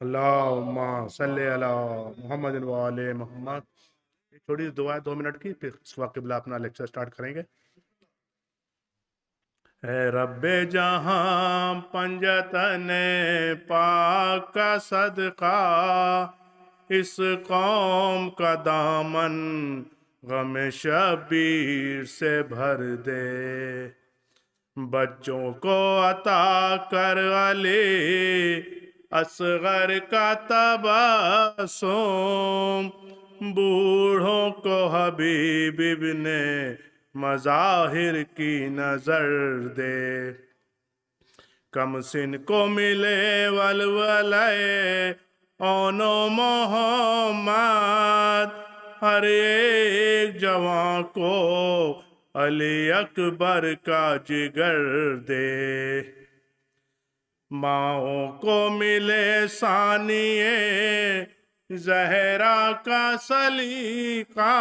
अल्लाहुम्मा सल्ली अला मोहम्मद व आले मोहम्मद। छोटी सी दुआ है 2 मिनट की, फिर इस वक्त क़िबला अपना लेक्चर स्टार्ट करेंगे। है रब्बे जहां पंजतने पाक का सदका, इस कौम का दामन गम शबीर से भर दे। बच्चों को अता कर अली असगर का तबस्सुम, बूढ़ों को हबीब इब्ने मज़ाहिर की नजर दे। कम सिन को मिले वलवले ओनो मोहम्मद, हर एक जवां को अली अकबर का जिगर दे। माओं को मिले सानिए जहरा का सलीका,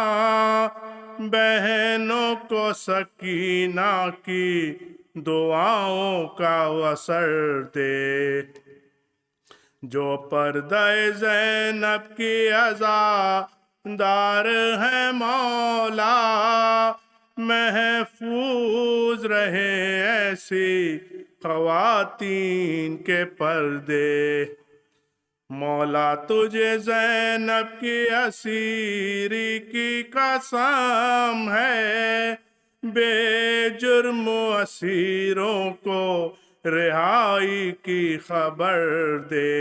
बहनों को सकीना की दुआओं का असर दे। जो पर्दे ज़ैनब की अज़ादार है मौला, महफूज रहे ऐसी ख़वातीन के पर्दे। मौला तुझे ज़ैनब की असीरी की कसम है, बेजुर्म असीरों को रिहाई की खबर दे।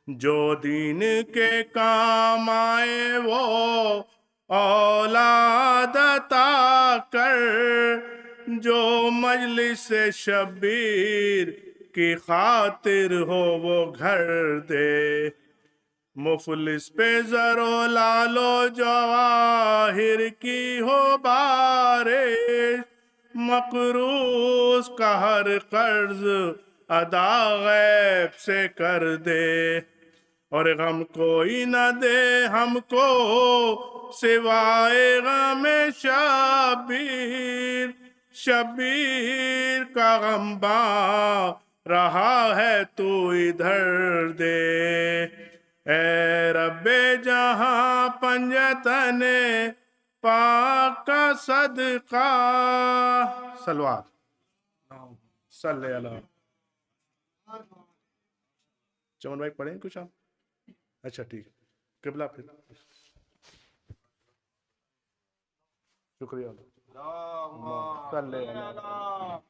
जो दीन के काम आए वो औलाद अता कर, जो मजलिस शबीर की खातिर हो वो घर दे। मुफलिस पे जरो लालो जवाहिर की हो बारिश, मकरूज का हर कर्ज अदा गैब से कर दे। और गम कोई न दे हमको सिवाय गम शबीर, शबीर का गम बा रहा है तू इधर दे। ए रब्बे जहां पंजतने पाक का सदका, सलवात सल्ले अला। चमन भाई पढ़ें कुछ आप? अच्छा ठीक है, क़िबला फिर। शुक्रिया। सल्ले अला।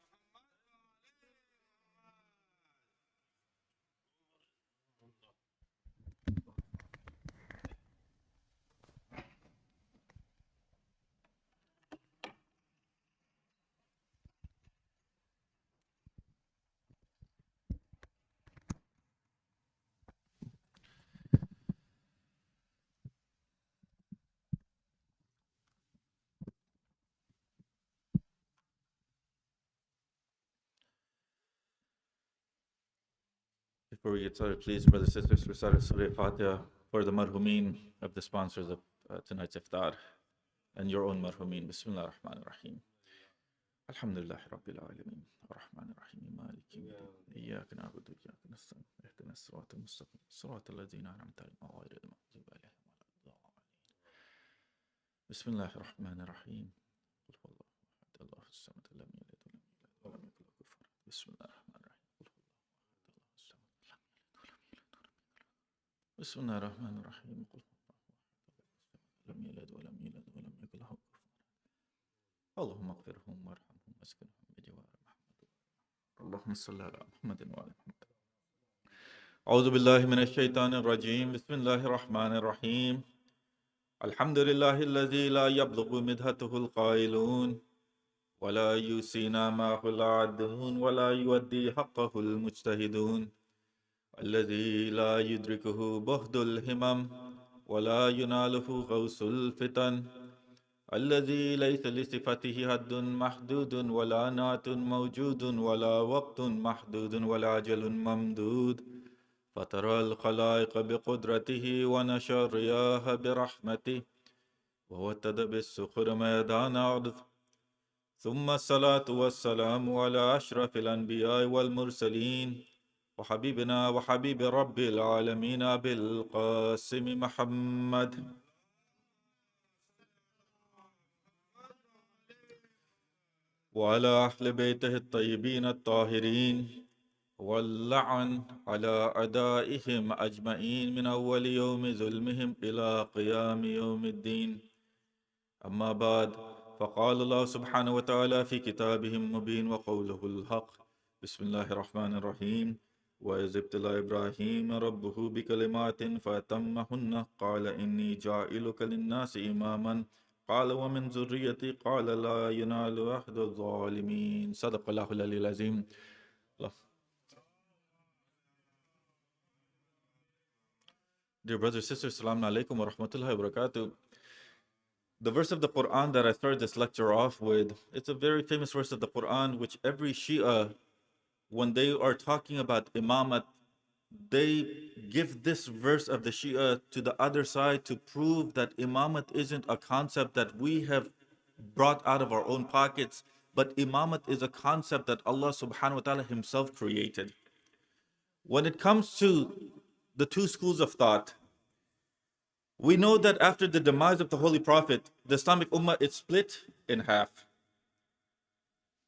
Before we get started, please, brothers and sisters, recite Surah Fatiha for the marhumin of the sponsors of tonight's iftar and your own marhumin. Bismillah ar-Rahman ar-Rahim. Alhamdulillah Rabbil Alameen. Ar-Rahman ar-Rahim. Maliki yawmiddin. Iyyaka na'budu wa iyyaka nasta'in. Ihdina as-sirata al-mustaqim. Sirata alladhina an'amta alayhim ghayril maghdubi alayhim waladdallin. Bismillah ar-Rahman ar-Rahim. Qul huwallahu ahad, Allahu as-samad, lam yalid wa lam yulad wa lam yakul lahu kufuwan ahad. Bismillah ar-Rahman ar-Rahim. بسم الله الرحمن الرحيم. قل لم يلد ولم يولد ولم يكن له كفوا أحد. اللهم اغفرهم وارحمهم واسكنهم بجوار محمد. اللهم صل على محمد وعلى محمد. أعوذ بالله من الشيطان الرجيم. بسم الله الرحمن الرحيم. الحمد لله الذي لا يبلغ مدحته القائلون ولا يوصينا معه العادون ولا يودي حقه المجتهدون، الذي لا يدركه بهد الهمم ولا يناله غوث الفتن، الذي ليس لصفته حد محدود ولا نعت موجود ولا وقت محدود ولا أجل ممدود، فترى الخلائق بقدرته ونشر الرياح برحمته ووتد بالسخر ميدان عرض. ثم الصلاة والسلام على أشرف الأنبياء والمرسلين وحبيبنا وحبيب رب العالمين أبي القاسم محمد وعلى أهل بيته الطيبين الطاهرين واللعن على أعدائهم أجمعين من أول يوم ظلمهم إلى قيام يوم الدين. أما بعد، فقال الله سبحانه وتعالى في كتابه المبين وقوله الحق: بسم الله الرحمن الرحيم. وإذ ابتلى إبراهيم ربه بكلمات فأتمهن قال إني جاعلك للناس إماما قال ومن ذريتي قال لا ينال عهد الظالمين. صدق الله العلي العظيم. Dear brothers and sisters, Assalamu alaikum wa rahmatullahi wa barakatuh. The verse of the Quran that I started this lecture off with, it's a very famous verse of the Quran, which every Shia, when they are talking about imamat, they give this verse of the Shia to the other side to prove that imamat isn't a concept that we have brought out of our own pockets, but imamat is a concept that Allah subhanahu wa ta'ala himself created. When it comes to the two schools of thought, we know that after the demise of the Holy Prophet, the Islamic Ummah is split in half.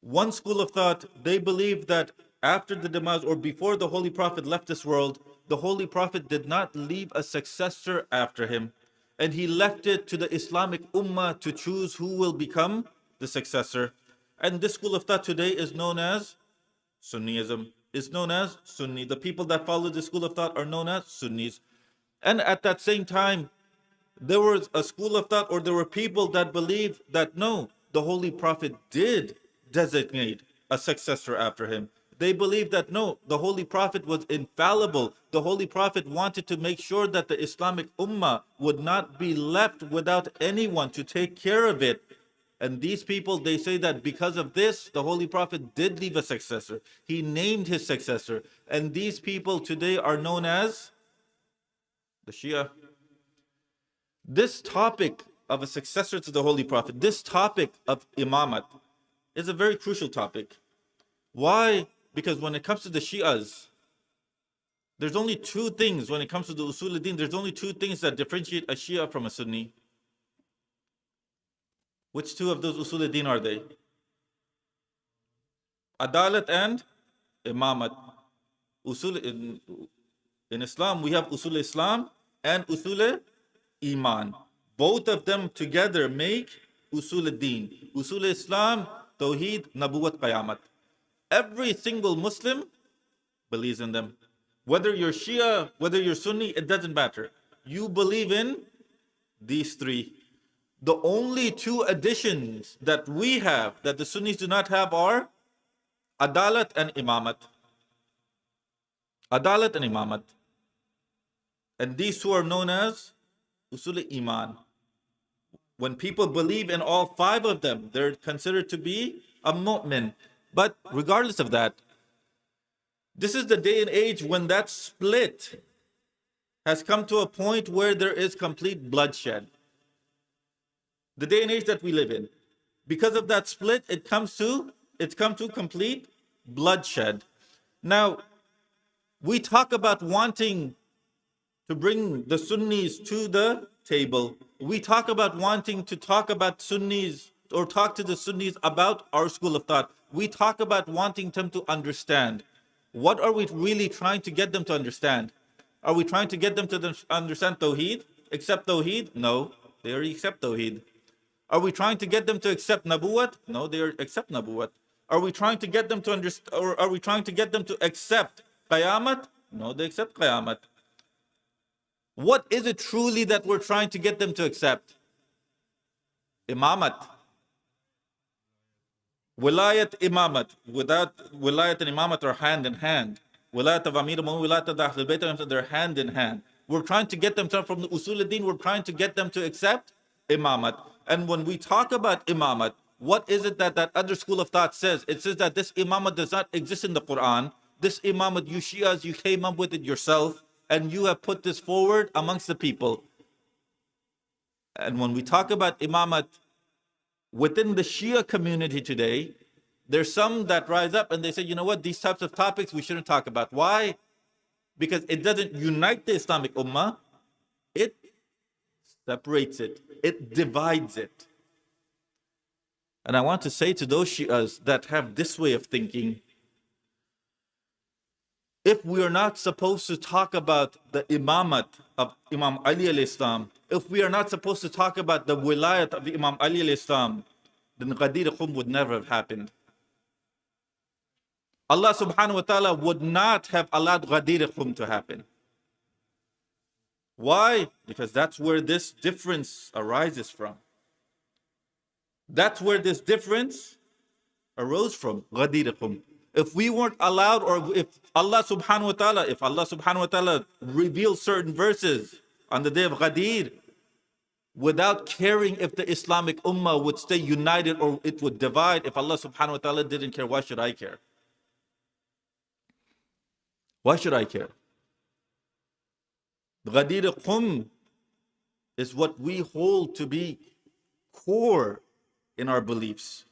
One school of thought, they believe that after the demise or before the Holy Prophet left this world, the Holy Prophet did not leave a successor after him. And he left it to the Islamic Ummah to choose who will become the successor. And this school of thought today is known as Sunnism. It's known as Sunni. The people that follow this school of thought are known as Sunnis. And at that same time, there was a school of thought, or there were people that believed that no, the Holy Prophet did designate a successor after him. They believed that no, the Holy Prophet was infallible. The Holy Prophet wanted to make sure that the Islamic Ummah would not be left without anyone to take care of it. And these people, they say that because of this, the Holy Prophet did leave a successor. He named his successor. And these people today are known as the Shia. This topic of a successor to the Holy Prophet, this topic of imamat, is a very crucial topic. Why? Because when it comes to the Shias, there's only two things. When it comes to the Usul al-Din, there's only two things that differentiate a Shia from a Sunni. Which two of those Usul al-Din are they? Adalat and imamat. In Islam, we have Usul Islam and Usul Iman. Both of them together make Usul al-Din. Usul Islam, Tawheed, Nabuwat, Qayamat. Every single Muslim believes in them. Whether you're Shia, whether you're Sunni, it doesn't matter. You believe in these three. The only two additions that we have that the Sunnis do not have are Adalat and Imamat. Adalat and Imamat. And these two are known as Usul Iman. When people believe in all five of them, they're considered to be a mu'min. But regardless of that, this is the day and age when that split has come to a point where there is complete bloodshed. The day and age that we live in. Because of that split, it's come to complete bloodshed. Now, we talk about wanting to bring the Sunnis to the table. We talk about wanting to talk about Sunnis or talk to the Sunnis about our school of thought. We talk about wanting them to understand. What are we really trying to get them to understand? Are we trying to get them to understand Tawheed? Accept Tawheed? No, they already accept Tawheed. Are we trying to get them to accept Nabuwat? No, they accept Nabuwat. Are we trying to get them to understand, or are we trying to get them to accept Qayamat? No, they accept Qayamat. What is it truly that we're trying to get them to accept? Imamat. Wilayat Imamat. Without Wilayat and Imamat are hand in hand. Wilayat of Amir al-Mu'minin, Wilayat of Ahlul Bayt, they're hand in hand. We're trying to get them to, from the Usul al-Din, we're trying to get them to accept Imamat. And when we talk about Imamat, what is it that other school of thought says? It says that this Imamat does not exist in the Quran. This Imamat, you Shias, you came up with it yourself, and you have put this forward amongst the people. And when we talk about Imamat within the Shia community today, There's some that rise up and they say, you know what, these types of topics we shouldn't talk about. Why? Because it doesn't unite the Islamic Ummah. It separates it. It divides it. And I want to say to those Shias that have this way of thinking, if we are not supposed to talk about the imamat of Imam Ali al-Islam, if we are not supposed to talk about the wilayat of Imam Ali al-Islam, then Ghadir Khum would never have happened. Allah subhanahu wa ta'ala would not have allowed Ghadir Khum to happen. Why? Because that's where this difference arises from. That's where this difference arose from, Ghadir Khum. If we weren't allowed, or if Allah subhanahu wa ta'ala revealed certain verses on the day of Ghadir, without caring if the Islamic Ummah would stay united or it would divide, if Allah subhanahu wa ta'ala didn't care, why should I care? Why should I care? The Ghadir Khum is what we hold to be core in our beliefs.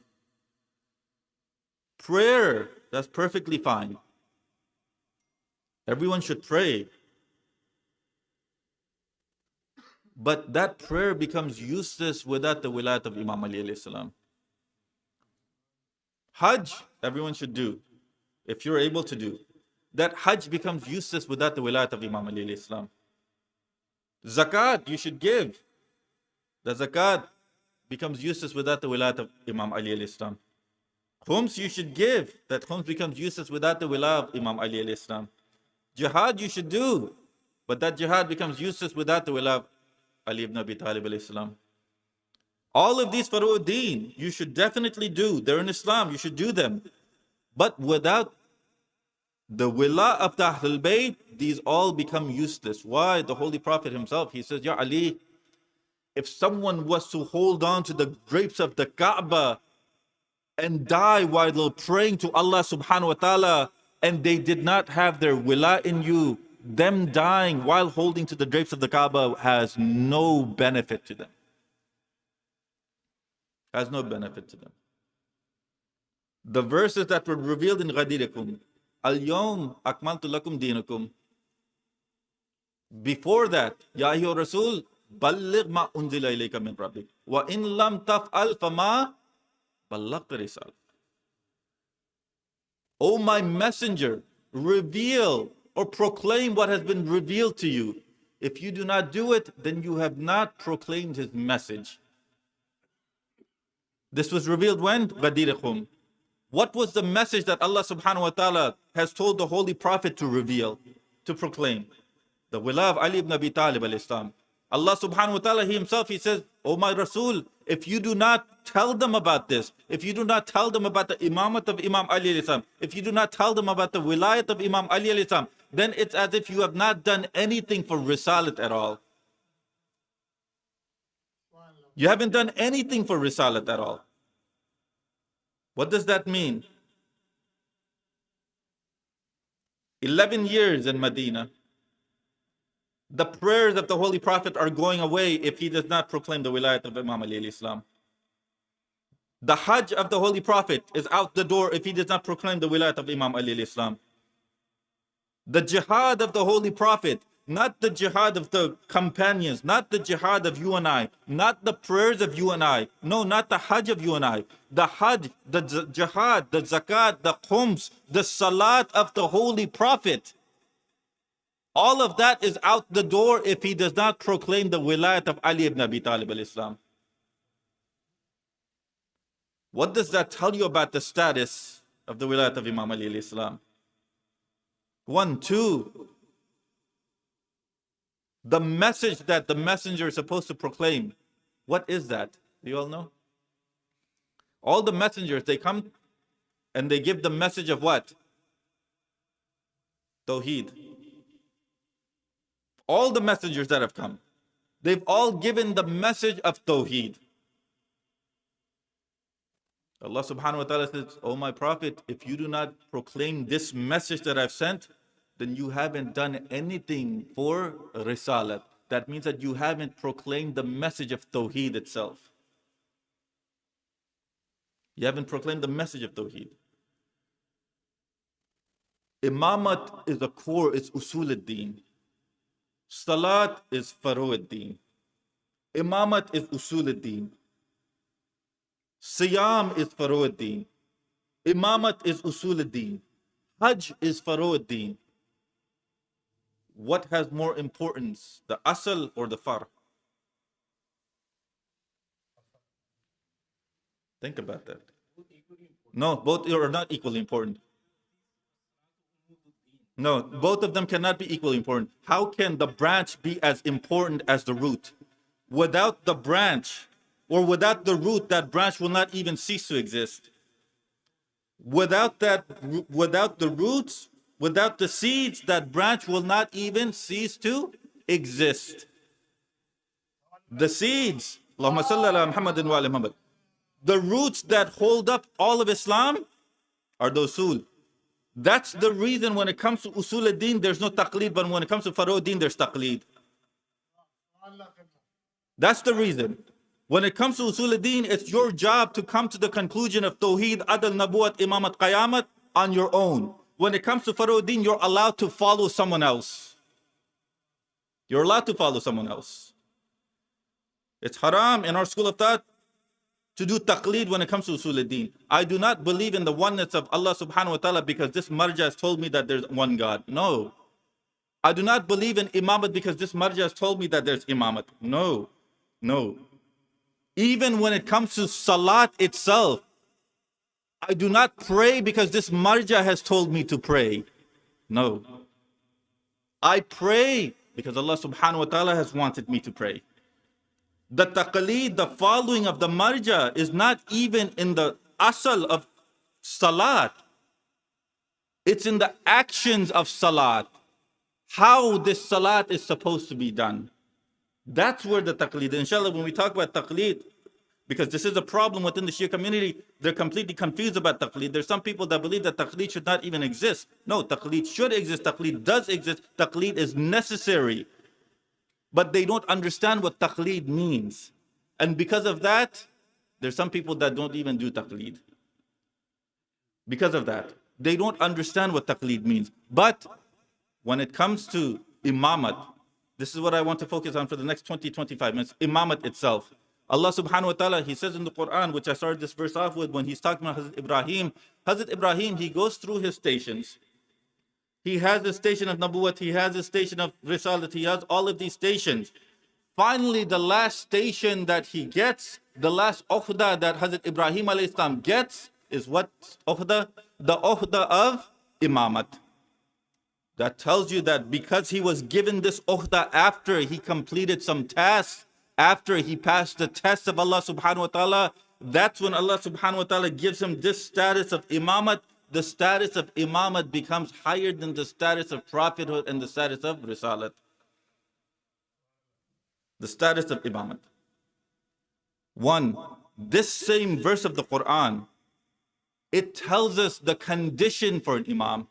Prayer, that's perfectly fine. Everyone should pray. But that prayer becomes useless without the wilayat of Imam Ali alayhi salam. Hajj, everyone should do, if you're able to do. That Hajj becomes useless without the wilayat of Imam Ali alayhi salam. Zakat, you should give. The zakat becomes useless without the wilayat of Imam Ali alayhi salam. Khums you should give. That khums becomes useless without the wilayat of Imam Ali alayhi salam. Jihad you should do. But that jihad becomes useless without the wilayat of Ali ibn Abi Talib alayhi salam. All of these faru'uddin you should definitely do. They're in Islam, you should do them. But without the wila of the Ahlul Bayt, these all become useless. Why? The Holy Prophet himself, he says, Ya Ali, if someone was to hold on to the drapes of the Kaaba and die while they're praying to Allah subhanahu wa ta'ala, and they did not have their wila in you, them dying while holding to the drapes of the Kaaba has no benefit to them. Has no benefit to them. The verses that were revealed in Ghadirakum, Al-Yawm Akmaltu Lakum Dinakum. Before that, Ya Ayyuha Rasul, Balligh ma unzila ilayka min rabbik. Wa in lam taf'al fama ballaghta risal. O my messenger, reveal or proclaim what has been revealed to you. If you do not do it, then you have not proclaimed his message. This was revealed when? Ghadir Khum. What was the message that Allah subhanahu wa ta'ala has told the Holy Prophet to reveal, to proclaim? The wila of Ali ibn Abi Talib al-Islam. Allah subhanahu wa ta'ala, he himself, he says, O my Rasul, if you do not tell them about this, if you do not tell them about the imamat of Imam Ali al-Islam, if you do not tell them about the wilayat of Imam Ali al-Islam, then it's as if you have not done anything for Risalat at all. You haven't done anything for Risalat at all. What does that mean? 11 years in Medina. The prayers of the Holy Prophet are going away if he does not proclaim the wilayat of Imam Ali al-Islam. The Hajj of the Holy Prophet is out the door if he does not proclaim the wilayat of Imam Ali al-Islam. The jihad of the Holy Prophet, not the jihad of the companions, not the jihad of you and I, not the prayers of you and I, no, not the Hajj of you and I. The Hajj, the jihad, the zakat, the khums, the salat of the Holy Prophet. All of that is out the door if he does not proclaim the wilayat of Ali ibn Abi Talib al-Islam. What does that tell you about the status of the wilayat of Imam Ali al-Islam? 1, 2. The message that the messenger is supposed to proclaim. What is that? Do you all know? All the messengers, they come and they give the message of what? Tawheed. All the messengers that have come, they've all given the message of Tawheed. Allah subhanahu wa ta'ala says, O my Prophet, if you do not proclaim this message that I've sent, then you haven't done anything for Risalat. That means that you haven't proclaimed the message of Tawheed itself. You haven't proclaimed the message of Tawheed. Imamat is the core, it's usul ad-din. Salat is faro ad-din. Imamat is usul ad-din. Siyam is faro ad-din. Imamat is usul ad-din. Hajj is faro ad-din. What has more importance, the asal or the far? Think about that. No, both are not equally important. No, both of them cannot be equally important. How can the branch be as important as the root? Without the branch or without the root, that branch will not even cease to exist. Without the roots, without the seeds, that branch will not even cease to exist. The seeds, Allahumma salli ala Muhammadin wa ala Muhammad. The roots that hold up all of Islam are the usul. That's the reason when it comes to usul ad-din, there's no taqleed, but when it comes to faro ad-din, there's taqleed. That's the reason. When it comes to usul ad-din, it's your job to come to the conclusion of tawheed, adl, nabuwat, imamat, qayamat on your own. When it comes to faro ad-din, you're allowed to follow someone else. You're allowed to follow someone else. It's haram in our school of thought to do taqleed when it comes to usul ad-din. I do not believe in the oneness of Allah subhanahu wa ta'ala because this marja has told me that there's one God. No. I do not believe in imamat because this marja has told me that there's imamat. No. No. Even when it comes to salat itself, I do not pray because this marja has told me to pray. No. I pray because Allah subhanahu wa ta'ala has wanted me to pray. The taqaleed, the following of the marja, is not even in the asal of salat. It's in the actions of salat. How this salat is supposed to be done. That's where the taqleed. Inshallah, when we talk about taqleed, because this is a problem within the Shia community, they're completely confused about taqleed. There's some people that believe that taqleed should not even exist. No, taqleed should exist. Taqleed does exist. Taqleed is necessary. But they don't understand what taqleed means. And because of that, there's some people that don't even do taqleed. Because of that, they don't understand what taqleed means. But when it comes to imamat, this is what I want to focus on for the next 20-25 minutes. Imamat itself. Allah subhanahu wa ta'ala, He says in the Quran, which I started this verse off with when He's talking about Hazrat Ibrahim. Hazrat Ibrahim, he goes through his stations. He has the station of Nabuwat, he has the station of Risalat, he has all of these stations. Finally, the last station that he gets, the last ukhda that Hazrat Ibrahim alayhi salam gets, is what ukhda? The ukhda of imamat. That tells you that because he was given this ukhda after he completed some tasks, after he passed the test of Allah subhanahu wa ta'ala, that's when Allah subhanahu wa ta'ala gives him this status of imamat. The status of imamat becomes higher than the status of prophethood and the status of risalat. The status of imamat. One, this same verse of the Quran, it tells us the condition for an imam.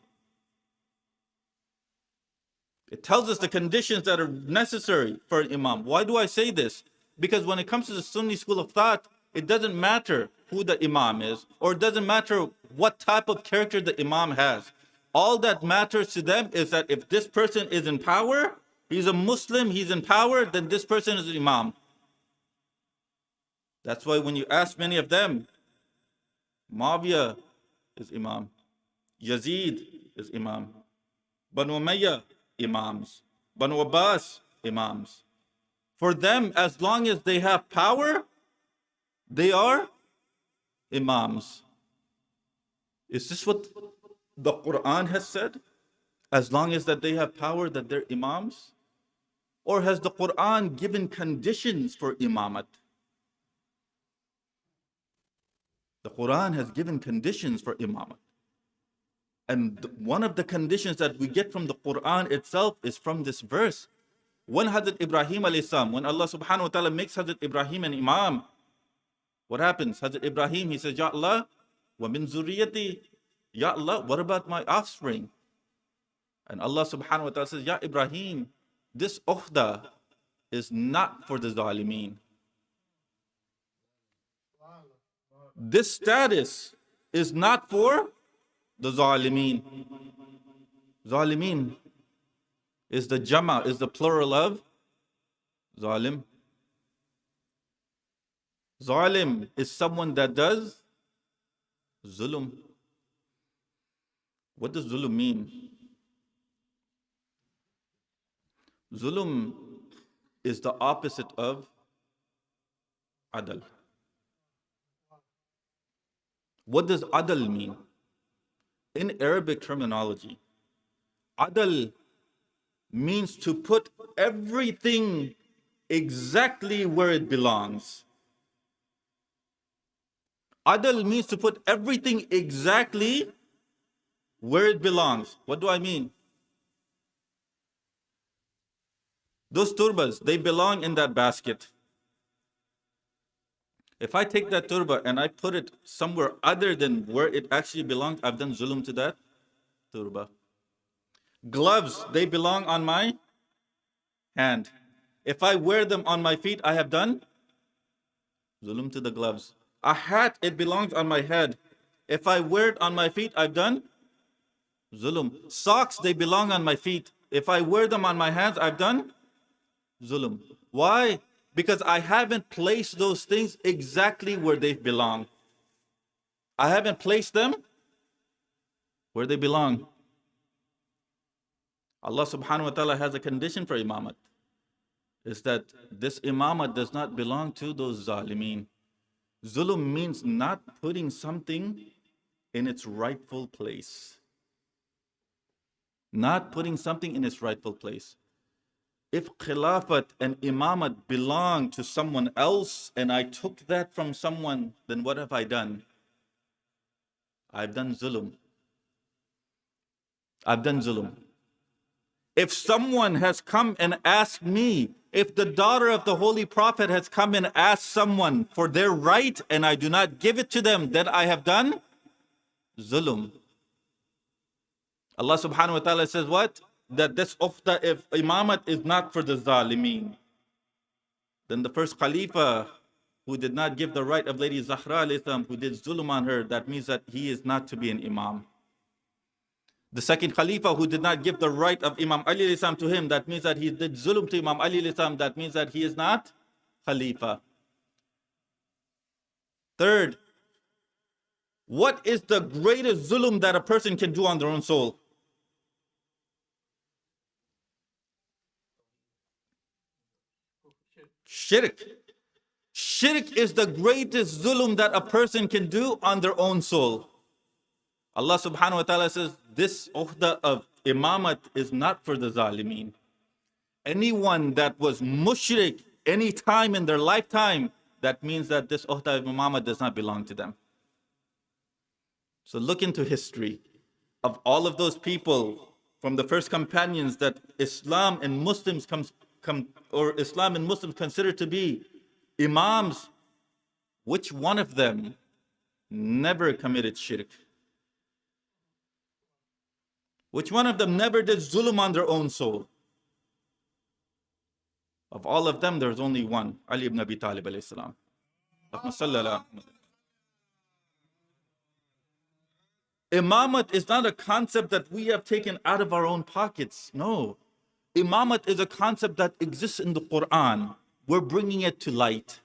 It tells us the conditions that are necessary for an imam. Why do I say this? Because when it comes to the Sunni school of thought, it doesn't matter who the imam is, or it doesn't matter what type of character the imam has. All that matters to them is that if this person is in power, he's a Muslim, he's in power, then this person is an imam. That's why when you ask many of them, Muawiyah is imam, Yazid is imam, Banu Umayyah, imams, Banu Abbas, imams. For them, as long as they have power, they are imams. Is this what the Quran has said? As long as that they have power, that they're imams? Or has the Quran given conditions for imamat? The Quran has given conditions for imamat. And one of the conditions that we get from the Quran itself is from this verse. When Hazrat Ibrahim alayhi salam, when Allah subhanahu wa ta'ala makes Hazrat Ibrahim an imam, what happens? Hazrat Ibrahim, he says, Ya Allah, wa min zurriyati, Ya Allah, what about my offspring? And Allah subhanahu wa ta'ala says, Ya Ibrahim, this ukhda is not for the zalimeen. This status is not for the Zalimeen. Zalimeen is the Jama, is the plural of Zalim. Zalim is someone that does zulum. What does zulum mean? Zulum is the opposite of adal. What does adal mean? In Arabic terminology, adal means to put everything exactly where it belongs. Adal means to put everything exactly where it belongs. What do I mean? Those turbas, they belong in that basket. If I take that turba and I put it somewhere other than where it actually belongs, I've done zulum to that turba. Gloves, they belong on my hand. If I wear them on my feet, I have done zulum to the gloves. A hat, it belongs on my head. If I wear it on my feet, I've done zulum. Socks, they belong on my feet. If I wear them on my hands, I've done zulum. Why? Because I haven't placed those things exactly where they belong. I haven't placed them where they belong. Allah subhanahu wa ta'ala has a condition for imamat. Is that this imamat does not belong to those zalimeen. Zulum means not putting something in its rightful place. Not putting something in its rightful place. If khilafat and imamat belong to someone else and I took that from someone, then what have I done? I've done zulum. I've done zulum. If someone has come and asked me, if the daughter of the Holy Prophet has come and asked someone for their right and I do not give it to them, then I have done zulum. Allah subhanahu wa ta'ala says what? That this ukhta, if imamat is not for the zalimeen, then the first Khalifa who did not give the right of Lady Zahra alayhi salam, who did zulum on her, that means that he is not to be an imam. The second Khalifa who did not give the right of Imam Ali alayhi salam to him, that means that he did zulum to Imam Ali alayhi salam, that means that he is not Khalifa. Third, what is the greatest zulum that a person can do on their own soul? Shirk. Shirk is the greatest zulum that a person can do on their own soul. Allah subhanahu wa ta'ala says, this ukhda of imamat is not for the zalimeen. Anyone that was mushrik any time in their lifetime, that means that this ukhda of imamat does not belong to them. So look into history of all of those people from the first companions that Islam and Muslims Islam and Muslims consider to be imams. Which one of them never committed shirk? Which one of them never did zulum on their own soul? Of all of them, there's only one, Ali ibn Abi Talib alayhi salam. Imamat is not a concept that we have taken out of our own pockets. No. Imamat is a concept that exists in the Quran. We're bringing it to light.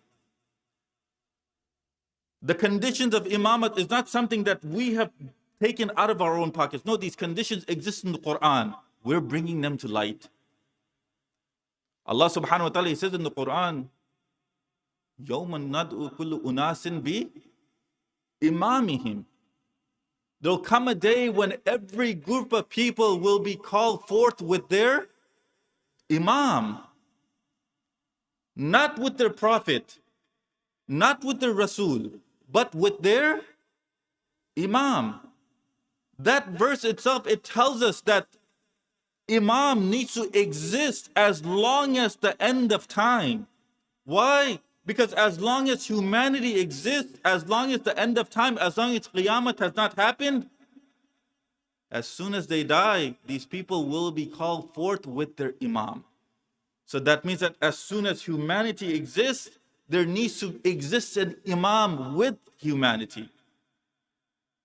The conditions of imamat is not something that we have taken out of our own pockets. No, these conditions exist in the Quran. We're bringing them to light. Allah subhanahu wa ta'ala, He says in the Quran, يَوْمًا نَدْعُ كُلُّ أُنَاسٍ بِإِمَامِهِمْ. There'll come a day when every group of people will be called forth with their imam. Not with their prophet, not with their Rasul, but with their imam. That verse itself, it tells us that imam needs to exist as long as the end of time. Why? Because as long as humanity exists, as long as the end of time, as long as Qiyamah has not happened, as soon as they die, these people will be called forth with their imam. So that means that as soon as humanity exists, there needs to exist an imam with humanity.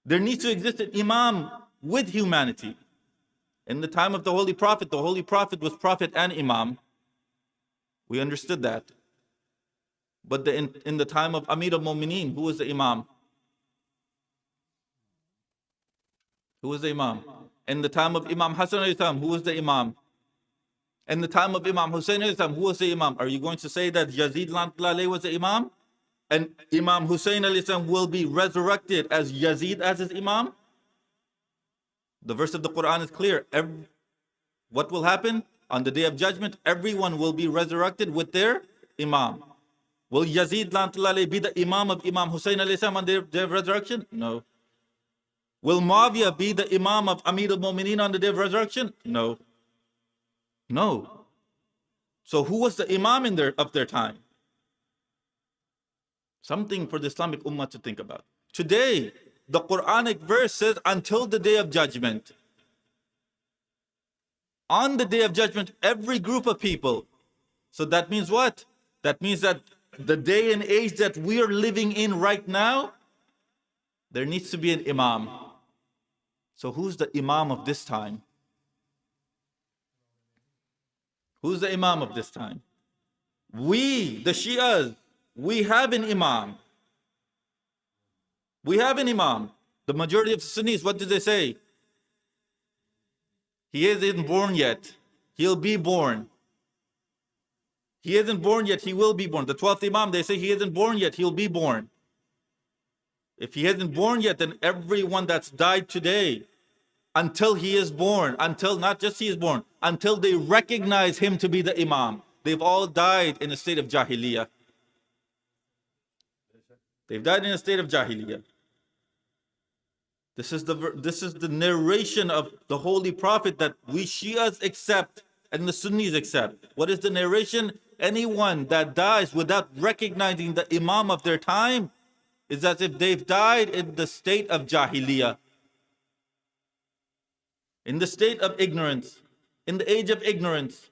There needs to exist an imam with humanity. In the time of the Holy Prophet was prophet and imam. We understood that. But in the time of Amir al-Mu'mineen, who was the imam? Who was the imam? In the time of Imam Hassan alayhi salam, who was the imam? In the time of Imam Hussein alayhi salam, who was the imam? Are you going to say that Yazid alayhi was the imam? And Imam Hussein alayhi salam will be resurrected as Yazid as his imam? The verse of the Quran is clear. What will happen? On the day of judgment, everyone will be resurrected with their imam. Will Yazid alayhi be the imam of Imam Hussein alayhi salam on the day of resurrection? No. Will Muawiyah be the imam of Amir al-Mu'mineen on the day of resurrection? No. No. So who was the imam of their time? Something for the Islamic Ummah to think about. Today, the Quranic verse says, until the day of judgment. On the day of judgment, every group of people. So that means what? That means that the day and age that we are living in right now, there needs to be an imam. So who's the imam of this time? Who's the imam of this time? We, the Shias, we have an imam. We have an imam. The majority of Sunnis, what do they say? He isn't born yet. He'll be born. He isn't born yet. He will be born. The 12th imam, they say he isn't born yet. He'll be born. If he hasn't born yet, then everyone that's died today, until he is born, until not just he is born, until they recognize him to be the imam, they've all died in a state of jahiliyyah. They've died in a state of jahiliyyah. This is the narration of the Holy Prophet that we Shias accept and the Sunnis accept. What is the narration? Anyone that dies without recognizing the imam of their time is as if they've died in the state of jahiliyyah. In the state of ignorance, in the age of ignorance.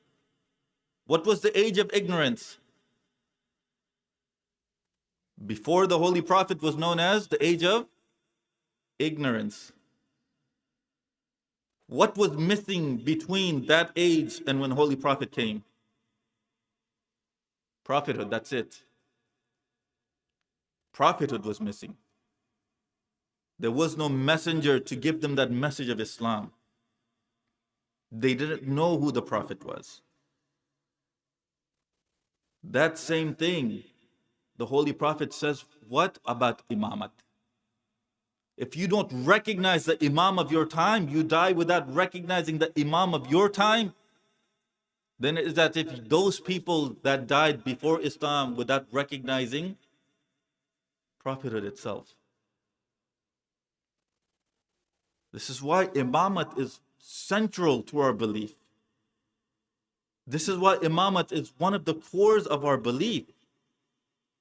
What was the age of ignorance? Before the Holy Prophet was known as the age of ignorance. What was missing between that age and when Holy Prophet came? Prophethood, that's it. Prophethood was missing. There was no messenger to give them that message of Islam. They didn't know who the Prophet was. That same thing, the Holy Prophet says, what about imamat? If you don't recognize the imam of your time, you die without recognizing the imam of your time, then it is as if those people that died before Islam without recognizing prophethood itself. This is why imamat is central to our belief. This is why imamat is one of the cores of our belief.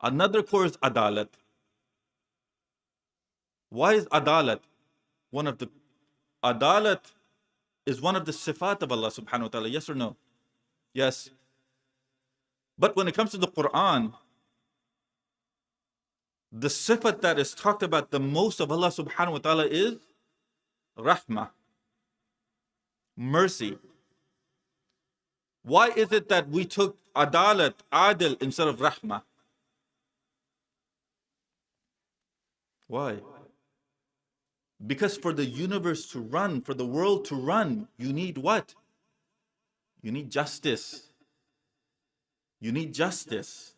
Another core is adalat. Why is adalat one of the... Adalat is one of the sifat of Allah subhanahu wa ta'ala, yes or no? Yes. But when it comes to the Quran, the sifat that is talked about the most of Allah subhanahu wa ta'ala is rahmah, mercy. Why is it that we took adalat, adil, instead of rahmah? Why? Because for the universe to run, for the world to run, you need what? You need justice. You need justice.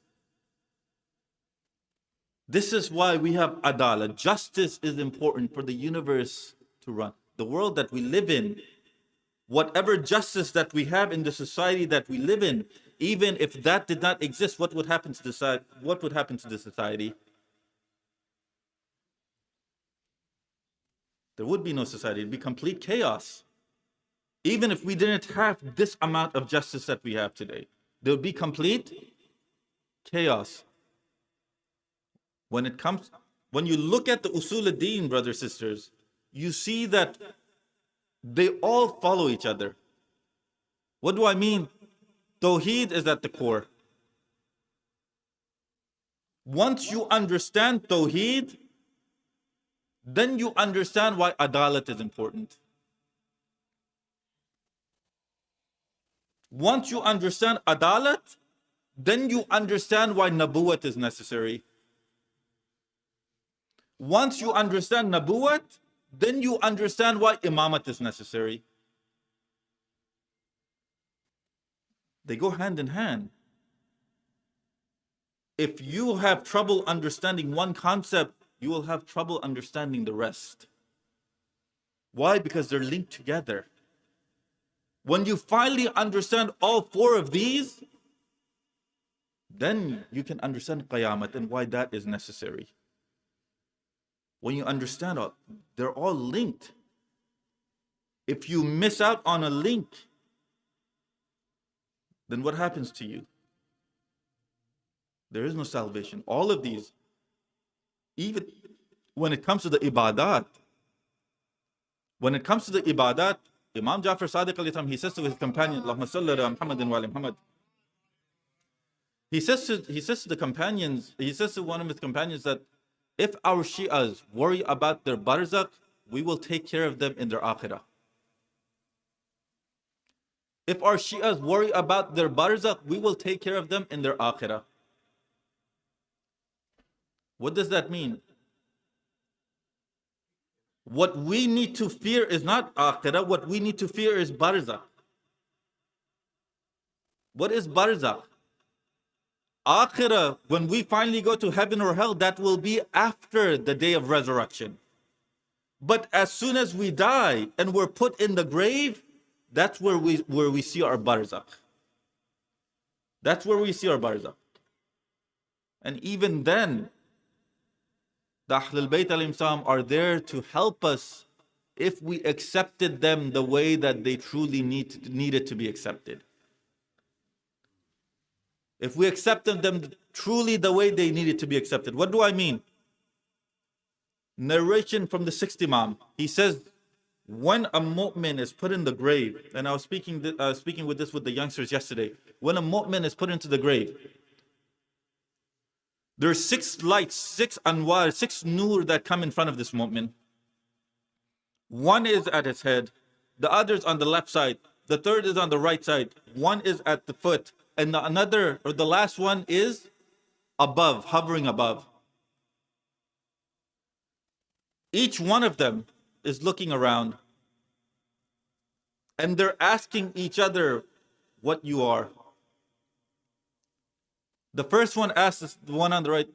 This is why we have adalah. Justice is important for the universe to run. The world that we live in, whatever justice that we have in the society that we live in, even if that did not exist, what would happen to the society? What would happen to the society? There would be no society. It'd be complete chaos. Even if we didn't have this amount of justice that we have today, there would be complete chaos. When you look at the usul ad-din, brothers and sisters, you see that they all follow each other. What do I mean? Tawheed is at the core. Once you understand Tawheed, then you understand why Adalat is important. Once you understand Adalat, then you understand why Nabuwat is necessary. Once you understand Nabuwat, then you understand why Imamat is necessary. They go hand in hand. If you have trouble understanding one concept, you will have trouble understanding the rest. Why? Because they're linked together. When you finally understand all four of these, then you can understand Qayamat and why that is necessary. When you understand all, they're all linked. If you miss out on a link, then what happens to you? There is no salvation. All of these, even when it comes to the ibadat, Imam Jafar Sadiq alayhi salam, he says to his companion, Allahumma salli ala Muhammadin wa ala Muhammad. He says to the companions, he says to one of his companions that if our Shi'as worry about their barzakh, we will take care of them in their akhirah. If our Shi'as worry about their barzakh, we will take care of them in their akhirah. What does that mean? What we need to fear is not akhirah, what we need to fear is barzakh. What is barzakh? Akhirah, when we finally go to heaven or hell, that will be after the day of resurrection. But as soon as we die and we're put in the grave, that's where we see our barzakh. That's where we see our barzakh. And even then, the Ahlul Bayt alayhim salam are there to help us if we accepted them the way that they truly needed to be accepted. If we accepted them truly the way they needed to be accepted. What do I mean? Narration from the sixth Imam. He says, when a mu'min is put in the grave, and I was speaking with the youngsters yesterday. When a mu'min is put into the grave, there are 6 lights, 6 anwar, 6 nur that come in front of this mu'min. One is at his head, the other is on the left side, the third is on the right side, one is at the foot, and the last one is above, hovering above. Each one of them is looking around, and they're asking each other what you are. The first one asks the one on the right,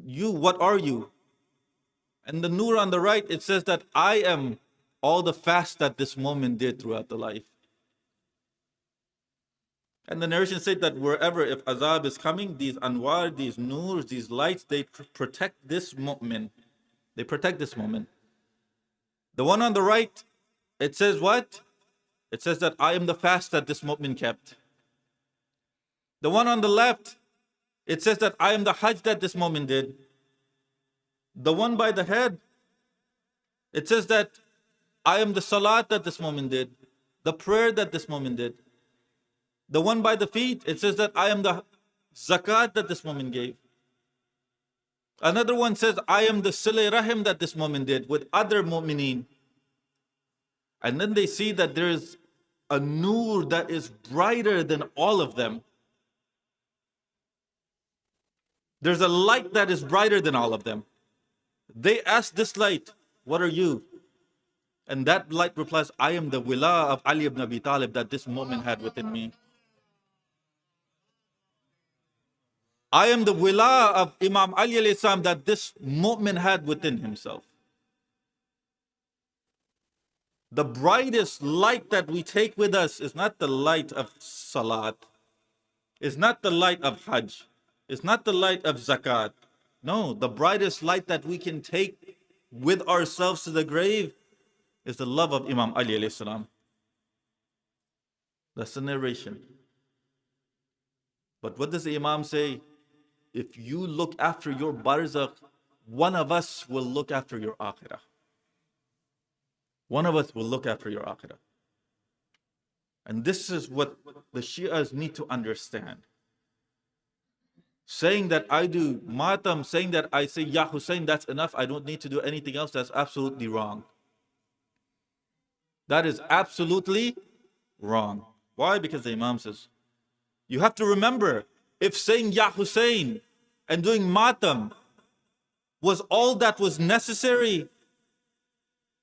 you, what are you? And the nur on the right, it says that I am all the fast that this moment did throughout the life. And the narration said that wherever, if azab is coming, these anwar, these nurs, these lights, they protect this mu'min. They protect this moment. The one on the right, it says what? It says that I am the fast that this mu'min kept. The one on the left, it says that I am the hajj that this mu'min did. The one by the head, it says that I am the salat that this mu'min did, the prayer that this mu'min did. The one by the feet, it says that I am the zakat that this mu'min gave. Another one says, I am the silay rahim that this mu'min did with other mu'mineen. And then they see that there is a nur that is brighter than all of them. There's a light that is brighter than all of them. They ask this light, what are you? And that light replies, I am the wila of Ali ibn Abi Talib that this mu'min had within me. I am the wila of Imam Ali alayhi salam that this mu'min had within himself. The brightest light that we take with us is not the light of salat. It's not the light of hajj. It's not the light of zakat. No, the brightest light that we can take with ourselves to the grave is the love of Imam Ali alayhi salam. That's the narration. But what does the Imam say? If you look after your barzakh, one of us will look after your akhirah. One of us will look after your akhirah. And this is what the Shias need to understand. Saying that I do matam, saying that I say Ya Hussein, that's enough, I don't need to do anything else, that's absolutely wrong. That is absolutely wrong. Why? Because the Imam says, you have to remember, if saying Ya Hussein and doing matam was all that was necessary,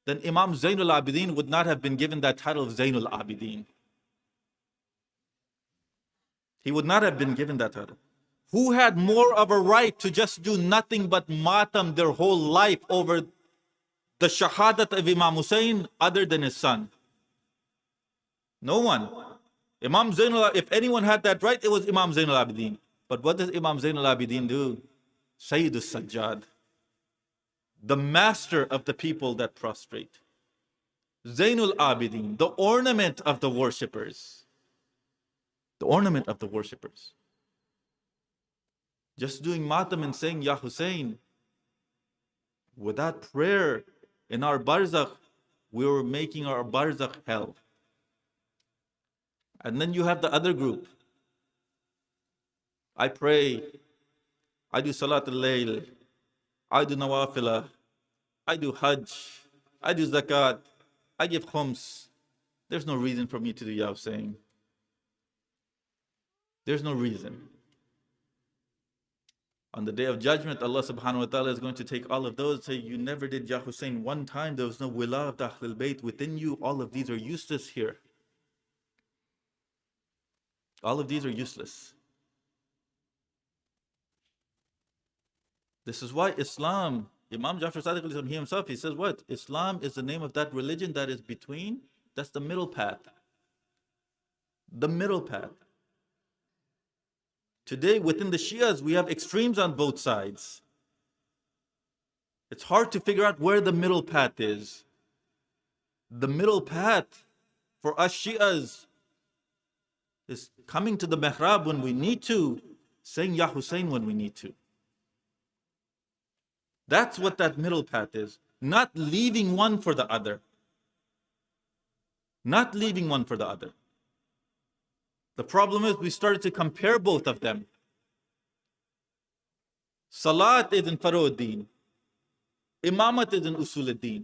then Imam Zainul Abidin would not have been given that title of Zainul Abidin. He would not have been given that title. Who had more of a right to just do nothing but matam their whole life over the shahadat of Imam Hussein other than his son? No one. Imam Zainul, if anyone had that right, it was Imam Zainul Abidin. But what does Imam Zainul Abidin do? Sayyidus Sajjad, the master of the people that prostrate. Zainul Abidin, the ornament of the worshippers. The ornament of the worshippers. Just doing matam and saying Ya Hussein, without prayer in our barzakh, we were making our barzakh hell. And then you have the other group. I pray, I do Salat al-Layl, I do Nawafilah, I do Hajj, I do Zakat, I give Khums. There's no reason for me to do Ya Hussein. There's no reason. On the day of judgment, Allah subhanahu wa ta'ala is going to take all of those, say, you never did Ya Hussein one time, there was no wila of the Ahlul Bayt within you, all of these are useless here. All of these are useless. This is why Islam, Imam Jafar Sadiq, he himself, he says what? Islam is the name of that religion that is between, that's the middle path. The middle path. Today, within the Shias, we have extremes on both sides. It's hard to figure out where the middle path is. The middle path for us Shias is coming to the mihrab when we need to, saying Ya Hussein when we need to. That's what that middle path is. Not leaving one for the other. Not leaving one for the other. The problem is we started to compare both of them. Salat is in Faruddin. Imamat is in Usuluddin.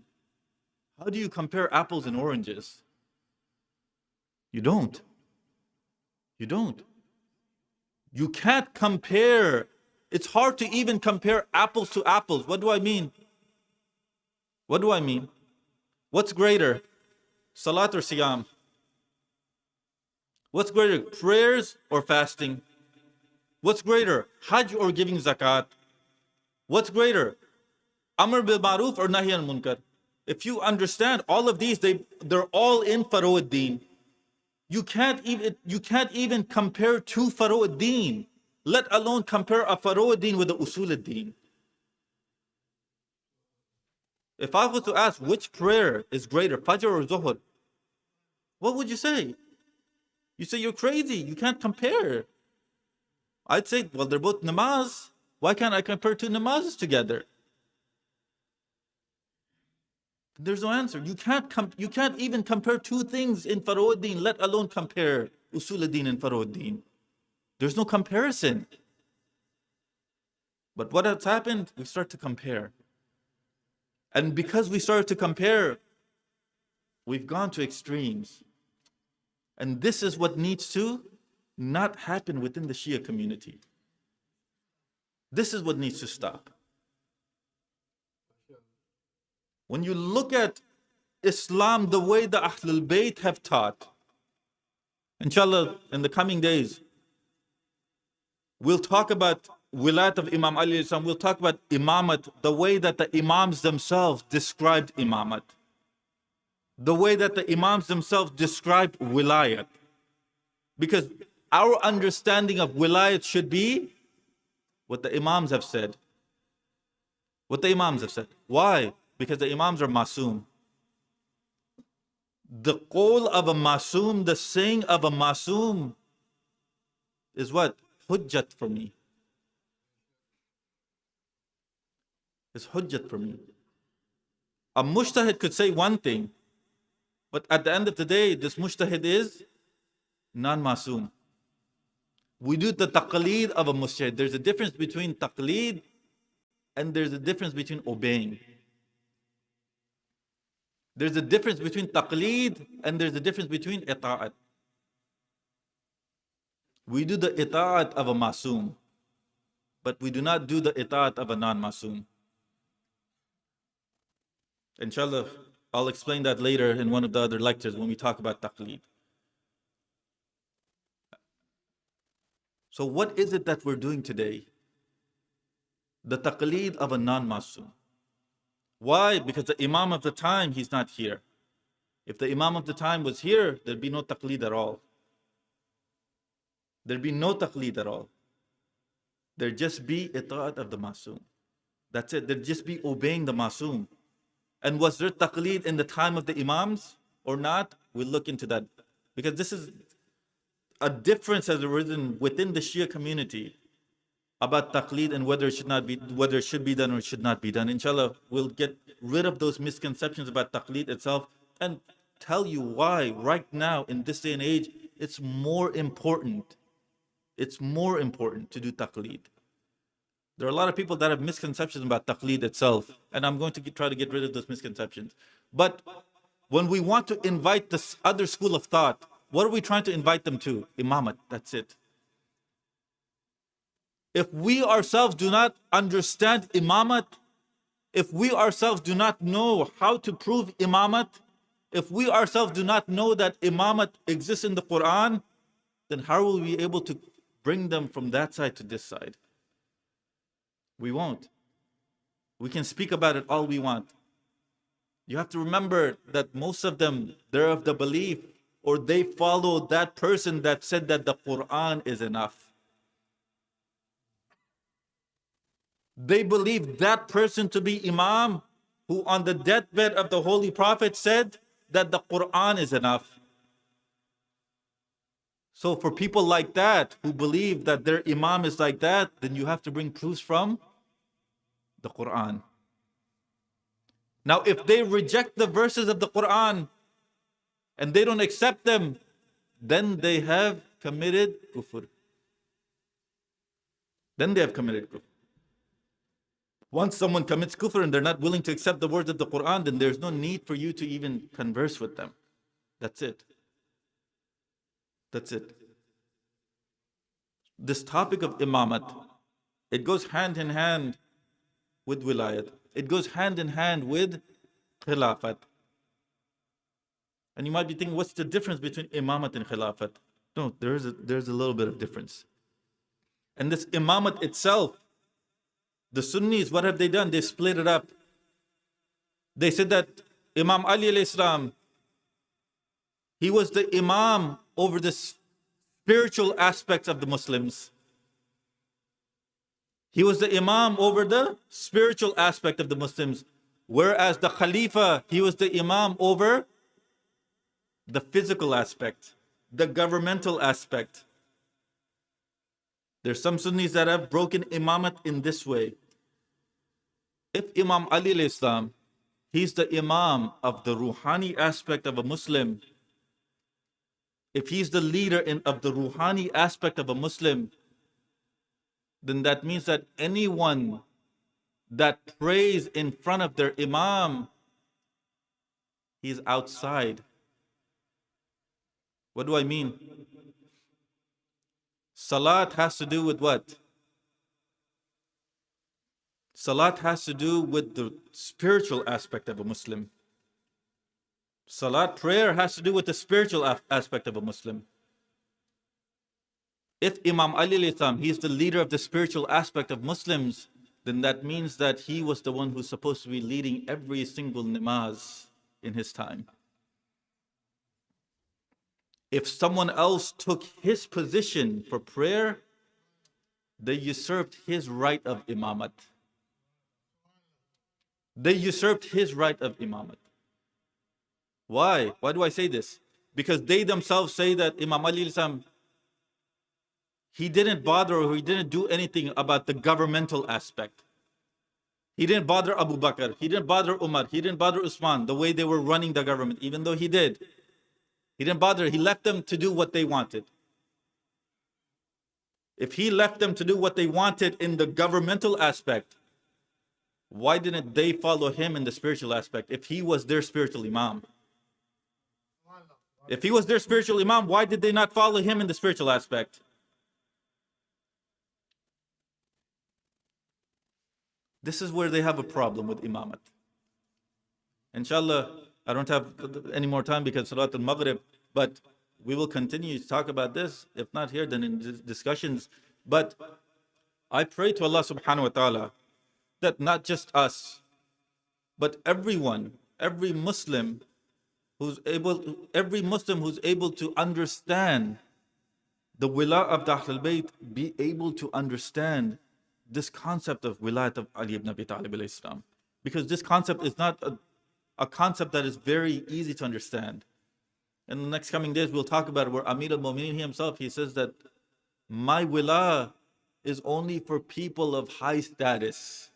How do you compare apples and oranges? You don't. You don't. You can't compare. It's hard to even compare apples to apples. What do I mean? What do I mean? What's greater? Salat or Siyam? What's greater, prayers or fasting? What's greater, Hajj or giving zakat? What's greater, Amr bil Ma'ruf or Nahi al Munkar? If you understand all of these, they're all in Faruddin. You can't even compare two Faruddin, let alone compare a Faruddin with the Usuluddin. If I was to ask which prayer is greater, Fajr or Zuhr, what would you say? You say you're crazy, you can't compare. I'd say, well, they're both namaz. Why can't I compare two namazes together? There's no answer. You can't even compare two things in Faruddin, let alone compare Usuluddin and Faruddin. There's no comparison. But what has happened? We start to compare. And because we started to compare, we've gone to extremes. And this is what needs to not happen within the Shia community. This is what needs to stop. When you look at Islam the way the Ahlul Bayt have taught, inshallah, in the coming days, we'll talk about Wilayat of Imam Ali, we'll talk about Imamat, the way that the Imams themselves described Imamat. The way that the Imams themselves described Wilayat. Because our understanding of Wilayat should be what the Imams have said. What the Imams have said. Why? Because the Imams are Masoom. The qawl of a Masoom, the saying of a Masoom is what? Hujjat for me. It's Hujjat for me. A Mujtahid could say one thing, but at the end of the day, this Mujtahid is non-Masoom. We do the taqleed of a mujtahid. There's a difference between taqleed and there's a difference between obeying. There's a difference between taqleed and there's a difference between ita'at. We do the ita'at of a masoom, but we do not do the ita'at of a non-masoom. Inshallah, I'll explain that later in one of the other lectures when we talk about taqleed. So what is it that we're doing today? The taqleed of a non-masoom. Why? Because the imam of the time, he's not here. If the imam of the time was here, there'd be no taqleed at all. There'd be no taqleed at all. There'd just be ita'at of the masoom. That's it. There'd just be obeying the masoom. And was there taqleed in the time of the imams or not? We'll look into that. Because this is a difference has arisen within the Shia community about taqleed and whether it should be done or it should not be done. Inshallah, we'll get rid of those misconceptions about taqleed itself and tell you why right now in this day and age it's more important. It's more important to do taqleed. There are a lot of people that have misconceptions about taqleed itself, and I'm going to try to get rid of those misconceptions. But when we want to invite this other school of thought, what are we trying to invite them to? Imamat, that's it. If we ourselves do not understand imamat, if we ourselves do not know how to prove imamat, if we ourselves do not know that imamat exists in the Quran, then how will we be able to bring them from that side to this side? We won't. We can speak about it all we want. You have to remember that most of them, they're of the belief or they follow that person that said that the Quran is enough. They believe that person to be Imam who on the deathbed of the Holy Prophet said that the Quran is enough. So for people like that who believe that their Imam is like that, then you have to bring proofs from the Quran. Now if they reject the verses of the Quran and they don't accept them, then they have committed kufr. Then they have committed kufr. Once someone commits kufr and they're not willing to accept the words of the Quran, then there's no need for you to even converse with them. That's it. That's it. This topic of imamat, it goes hand in hand with wilayat. It goes hand in hand with khilafat. And you might be thinking, what's the difference between imamat and khilafat? No, there's a little bit of difference. And this imamat itself, the Sunnis, what have they done? They split it up. They said that Imam Ali alayhi salam, he was the imam over the spiritual aspects of the Muslims. He was the imam over the spiritual aspect of the Muslims. Whereas the Khalifa, he was the imam over the physical aspect, the governmental aspect. There's some Sunnis that have broken imamat in this way. If Imam Ali alayhi salam, he's the imam of the ruhani aspect of a Muslim, if he's the leader of the ruhani aspect of a Muslim, then that means that anyone that prays in front of their imam, he's outside. What do I mean? Salat has to do with what? Salat has to do with the spiritual aspect of a Muslim. Salat, prayer, has to do with the spiritual aspect of a Muslim. If Imam Ali alayhi salam, he's the leader of the spiritual aspect of Muslims, then that means that he was the one who's supposed to be leading every single namaz in his time. If someone else took his position for prayer, they usurped his right of imamat. They usurped his right of imamat. Why? Why do I say this? Because they themselves say that Imam Ali salam, he didn't bother or he didn't do anything about the governmental aspect. He didn't bother Abu Bakr. He didn't bother Umar. He didn't bother Usman, the way they were running the government, even though he did. He didn't bother. He left them to do what they wanted. If he left them to do what they wanted in the governmental aspect, why didn't they follow him in the spiritual aspect if he was their spiritual imam? If he was their spiritual imam, why did they not follow him in the spiritual aspect? This is where they have a problem with imamat. Inshallah, I don't have any more time because Salat al-Maghrib, but we will continue to talk about this, if not here, then in discussions. But I pray to Allah subhanahu wa ta'ala that not just us, but everyone, every Muslim who's able to understand the wila of the Ahlul Bayt, be able to understand this concept of wilayat of Ali ibn Abi Talib alayhi salam. Because this concept is not a concept that is very easy to understand. In the next coming days, we'll talk about where Amir al-Mu'mineen himself, he says that my wila is only for people of high status.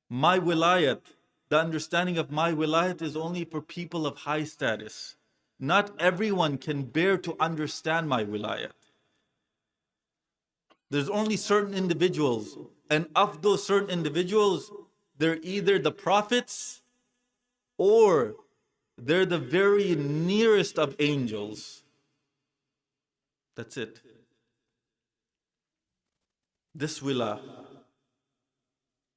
My wilayat, the understanding of my wilayat is only for people of high status. Not everyone can bear to understand my wilayat. There's only certain individuals, and of those certain individuals, they're either the prophets or they're the very nearest of angels. That's it. This wila.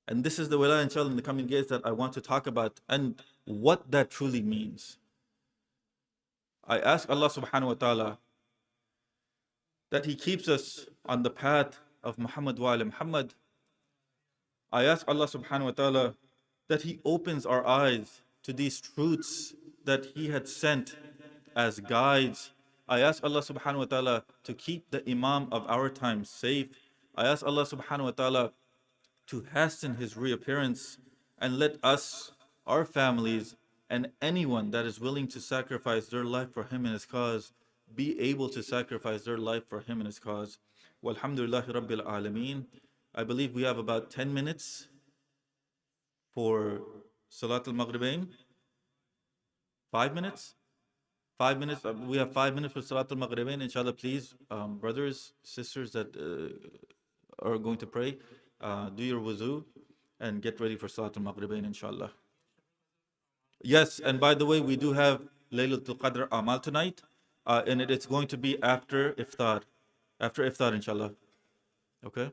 And this is the wila, inshallah, in the coming days that I want to talk about and what that truly means. I ask Allah subhanahu wa ta'ala that He keeps us on the path of Muhammad wa ali Muhammad. I ask Allah subhanahu wa ta'ala that He opens our eyes to these truths that He had sent as guides. I ask Allah subhanahu wa ta'ala to keep the Imam of our time safe. I ask Allah subhanahu wa ta'ala to hasten his reappearance and let us, our families, and anyone that is willing to sacrifice their life for him and his cause, be able to sacrifice their life for him and his cause. Walhamdulillahi Rabbil Alameen. I believe we have about 10 minutes for Salat al-Maghribain. 5 minutes? 5 minutes. We have 5 minutes for Salat al-Maghribain. Inshallah, please, brothers, sisters that are going to pray, do your wuzu and get ready for Salat al-Maghribain, inshallah. Yes, and by the way, we do have Laylatul Qadr Amal tonight, and it's going to be after iftar. After iftar, inshallah. Okay?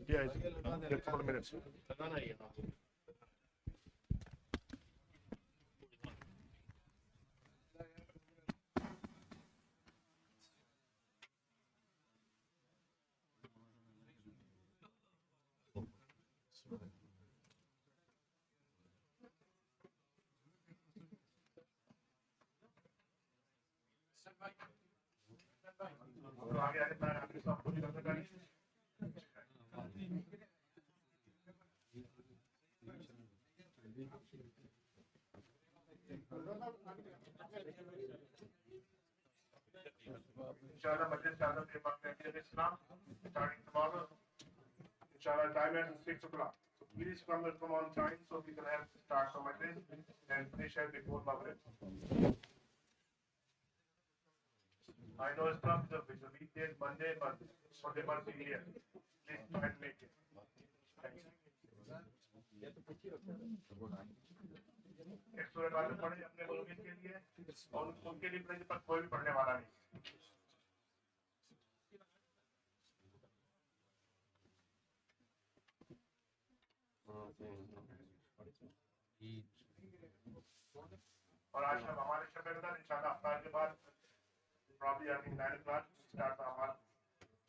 Yeah, a couple of minutes. Inshallah, Majlis Azam ke Imam Mahdi alayhi salam, starting tomorrow. Inshallah, time is 6 o'clock. So please come on time so we can have start the Majlis and finish it before Maghrib. I know it's tough, it's a weekday, Monday, but they must be here. Please try and make it. Thank you. एक सूरत वाले पढ़े अपने मुल्क के लिए और उनके लिए पढ़े पर कोई भी पढ़ने वाला नहीं. और आज हम हमारे शहर में इंशाल्लाह अफ्तार के बाद probably I think 9 o'clock start the amal.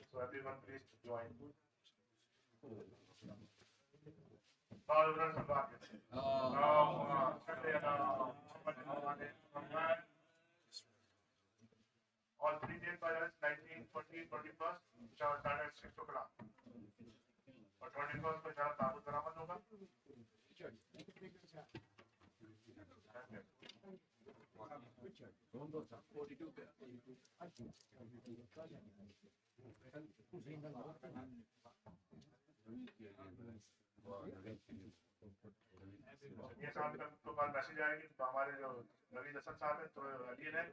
So everyone please join. All of us are all 3 days by us 19, 20, 21st shall start at 6 o'clock. और 21st को इंशाल्लाह ताबूत बरामद होगा. ये साल तक तो कल मैसेज आएगी तो हमारे जो रवि दसन साहब हैं तो अली है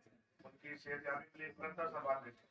उनकी सेहत याबी के लिए तुरंत सवाल देते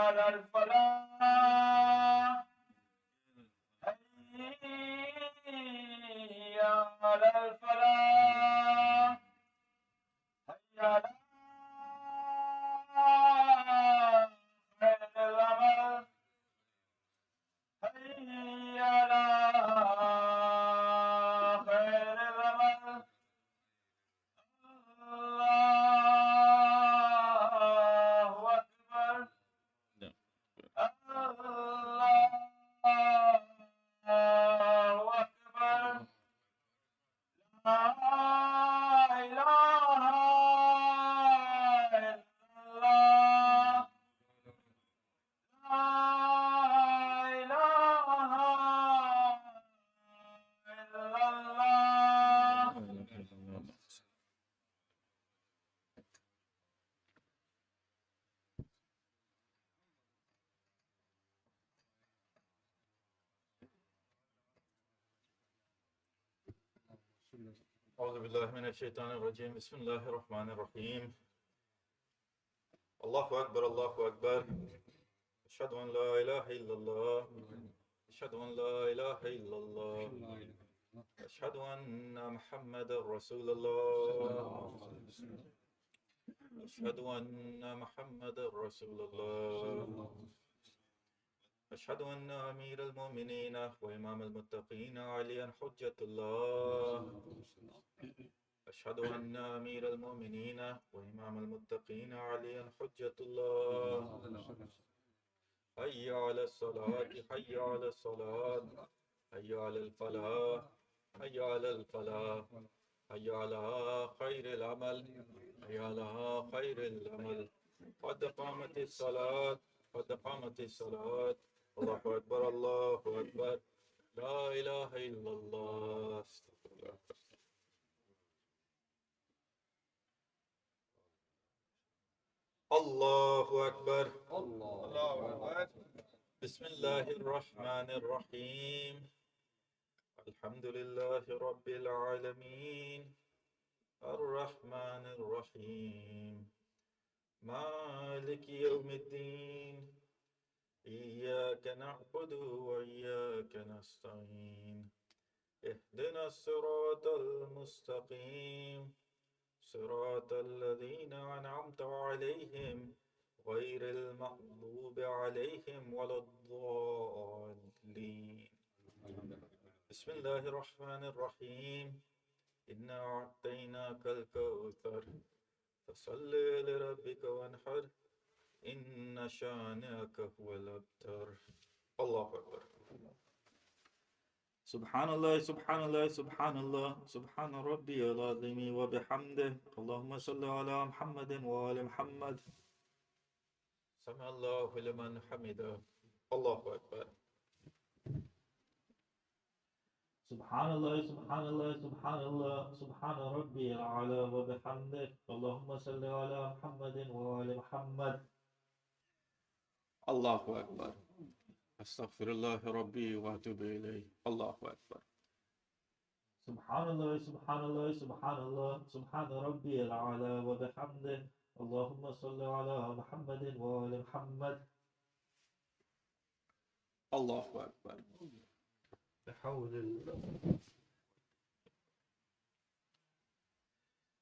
على الفلاح هيا على الفلاح هيا على خير العمل هيا على خير العمل الله أكبر الله أكبر لا إله إلا الله لا إله إلا الله أعوذ بالله من الشيطان الرجيم. بسم الله الرحمن الرحيم. الله أكبر الله أكبر. أشهد أن لا إله إلا الله. أشهد أن لا إله إلا الله. أشهد أن محمد رسول الله. أشهد أن محمد رسول الله. أشهد أن أمير المؤمنين وإمام المتقين عليا حجة الله. أشهد أن أمير المؤمنين وإمام المتقين عليا حجة الله. حي على الصلاة حي على الصلاة حي على الفلاح حي على الفلاح حي على خير العمل حي على خير العمل. قد قامت الصلاة قد قامت الصلاة. الله أكبر الله أكبر. لا إله إلا الله. استغفر الله. الله أكبر. الله أكبر. بسم الله الرحمن الرحيم. الحمد لله رب العالمين الرحمن الرحيم مالك يوم الدين إياك نعبد وإياك نستعين اهدنا الصراط المستقيم صراط الذين أنعمت عليهم غير المغضوب عليهم ولا الضالين. بسم الله الرحمن الرحيم. إنا أعطيناك الكوثر فصل لربك وانحر إن شانئك هو الأبتر. الله أكبر. سبحان الله سبحان الله سبحان الله سبحان ربي العظيم وبحمده. اللهم صل على محمد وآل محمد. سمع الله لمن حمده. الله أكبر. سبحان الله سبحان الله سبحان الله سبحان ربي الأعلى وبحمده. اللهم صل على محمد وآل محمد. الله أكبر. أستغفر الله ربي وأتوب إليه. الله أكبر. سبحان الله سبحان الله سبحان الله سبحان ربي الأعلى وبحمده. اللهم صل على محمد وآل محمد. الله أكبر. بحول الله.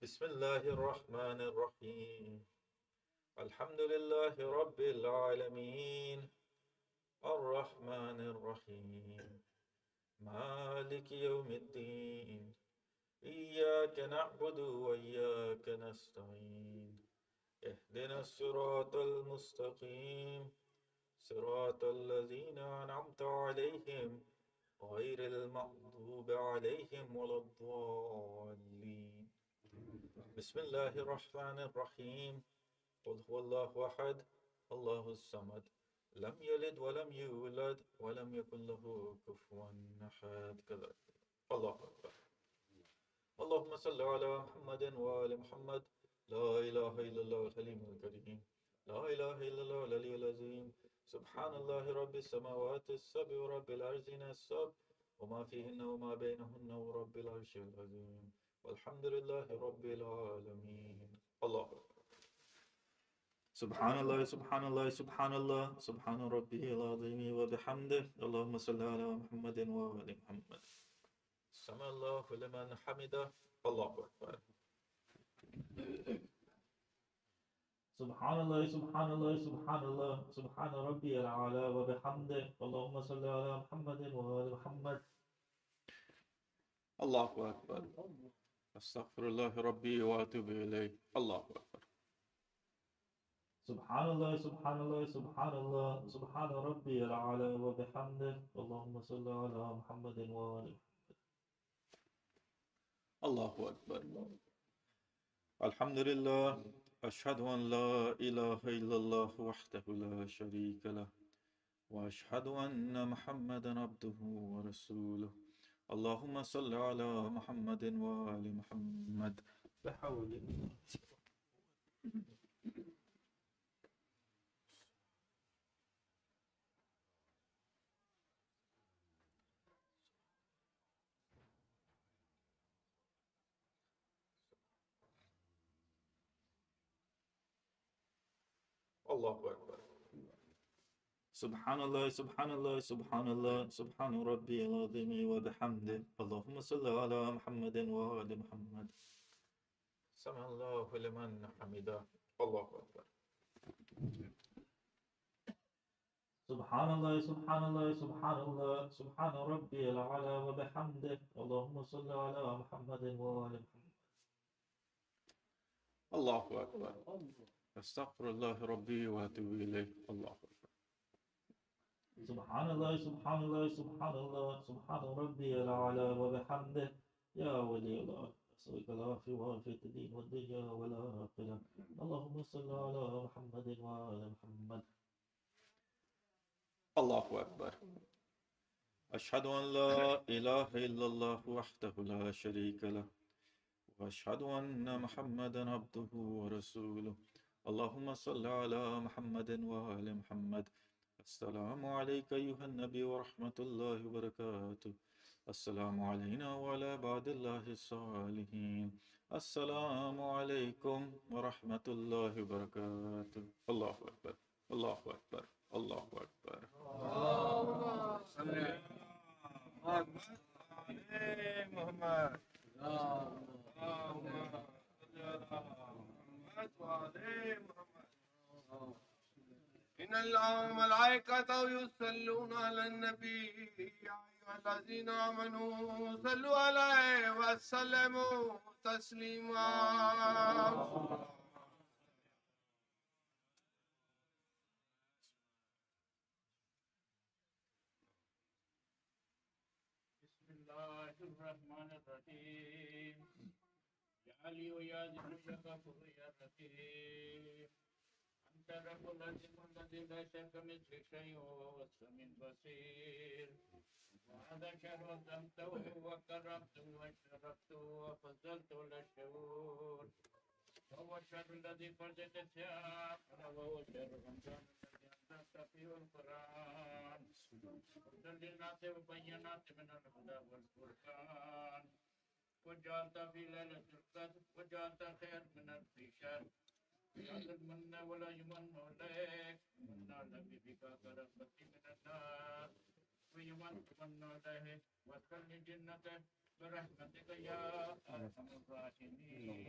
بسم الله الرحمن الرحيم. الحمد لله رب العالمين الرحمن الرحيم مالك يوم الدين إياك نعبد وإياك نستعين اهدنا الصراط المستقيم صراط الذين أنعمت عليهم غير المغضوب عليهم ولا الضالين. بسم الله الرحمن الرحيم. قل هو الله أحد الله الصمد لم يلد ولم يولد ولم يكن له كفوا أحد. كذا. الله أكبر. اللهم صل على محمد وآل محمد. لا إله إلا الله الحليم الكريم. لا إله إلا الله العلي العظيم. سبحان الله رب السماوات السبع ورب الأرضين السبع وما فيهن وما بينهن ورب العرش العظيم والحمد لله رب العالمين. الله أكبر. Subhanallah, subhanallah, subhanallah, subhana rabbiyal azim wa bihamdih. Allahumma salli ala Muhammadin wa ali Muhammad. Samallahu liman hamidah. Allahu Akbar. Subhanallah, subhanallah, subhanallah, subhana rabbiyal ala wa bihamdih. Allahumma salli ala Muhammadin wa ali Muhammad. Allahu Akbar. Astaghfirullah rabbi wa atubu ilayh. Allahu Akbar. Subhanallah, subhanallah, subhanallah, subhana rabbiyal ala wa bihamdih. Allahumma salli ala Muhammadin wa ali Muhammad. Allahu Akbar. Alhamdulillah. أشهد أن لا إله إلا الله وحده لا شريك له وأشهد أن محمدا عبده ورسوله اللهم صل على محمد وآل محمد بحول الله Allahu Akbar. Subhanallah, subhanallah, subhanallah, subhana rabbiyal azim wa bihamdih. Allahumma salli ala Muhammadin wa ali Muhammad. Samallahu liman hamidah. Allahu Akbar. Subhanallah, subhanallah, subhanallah, subhana rabbiyal ala wa bihamdih. Allahumma salli ala Muhammadin wa ali Muhammad. Allahu Akbar. Astaghfirullah rabbi wa atubu ilayh. Allahu Akbar. Subhanallah, subhanallah, subhanallah, subhana rabbiyal ala wa bihamdih. Ya waliyallah. أسألك العافية وعافية الدين والدنيا والآخرة. اللهم صل على محمد وعلى محمد. الله أكبر. أشهد أن لا إله إلا الله وحده لا شريك له وأشهد أن محمدا عبده ورسوله اللهم صل على محمد وآل محمد. السلام عليك أيها النبي ورحمة الله وبركاته. السلام علينا وعلى عباد الله الصالحين. السلام عليكم ورحمة الله وبركاته. الله أكبر. الله أكبر. الله أكبر. اللهم صل على محمد. اللهم صل على محمد وعلى محمد. إن الله وملائكته يصلون على النبي يا أيها الذين آمنوا صلوا عليه وسلموا تسليما. بسم الله الرحمن الرحيم. يا علي يا ذكر يا غفور يا رحيم. أنت رب العزيز الذي لا شك مثلك شيء وهو السميع البصير. وهذا شر عظمته وكرمته وشرفته وفضلته للشهور. وهو الشر الذي فرزت الثياب وهو شر رمضان الذي أنزلت فيه القرآن. هدى للناس وبينات من الهدى والفرقان. وجعلت في ليلة القدر وجعلت خير من ألف شهر. لا المن ولا يمن عليك من الذي بك كرمت من الناس ويمن من عليه وادخلني جنته برحمتك يا أرحم الراحمين.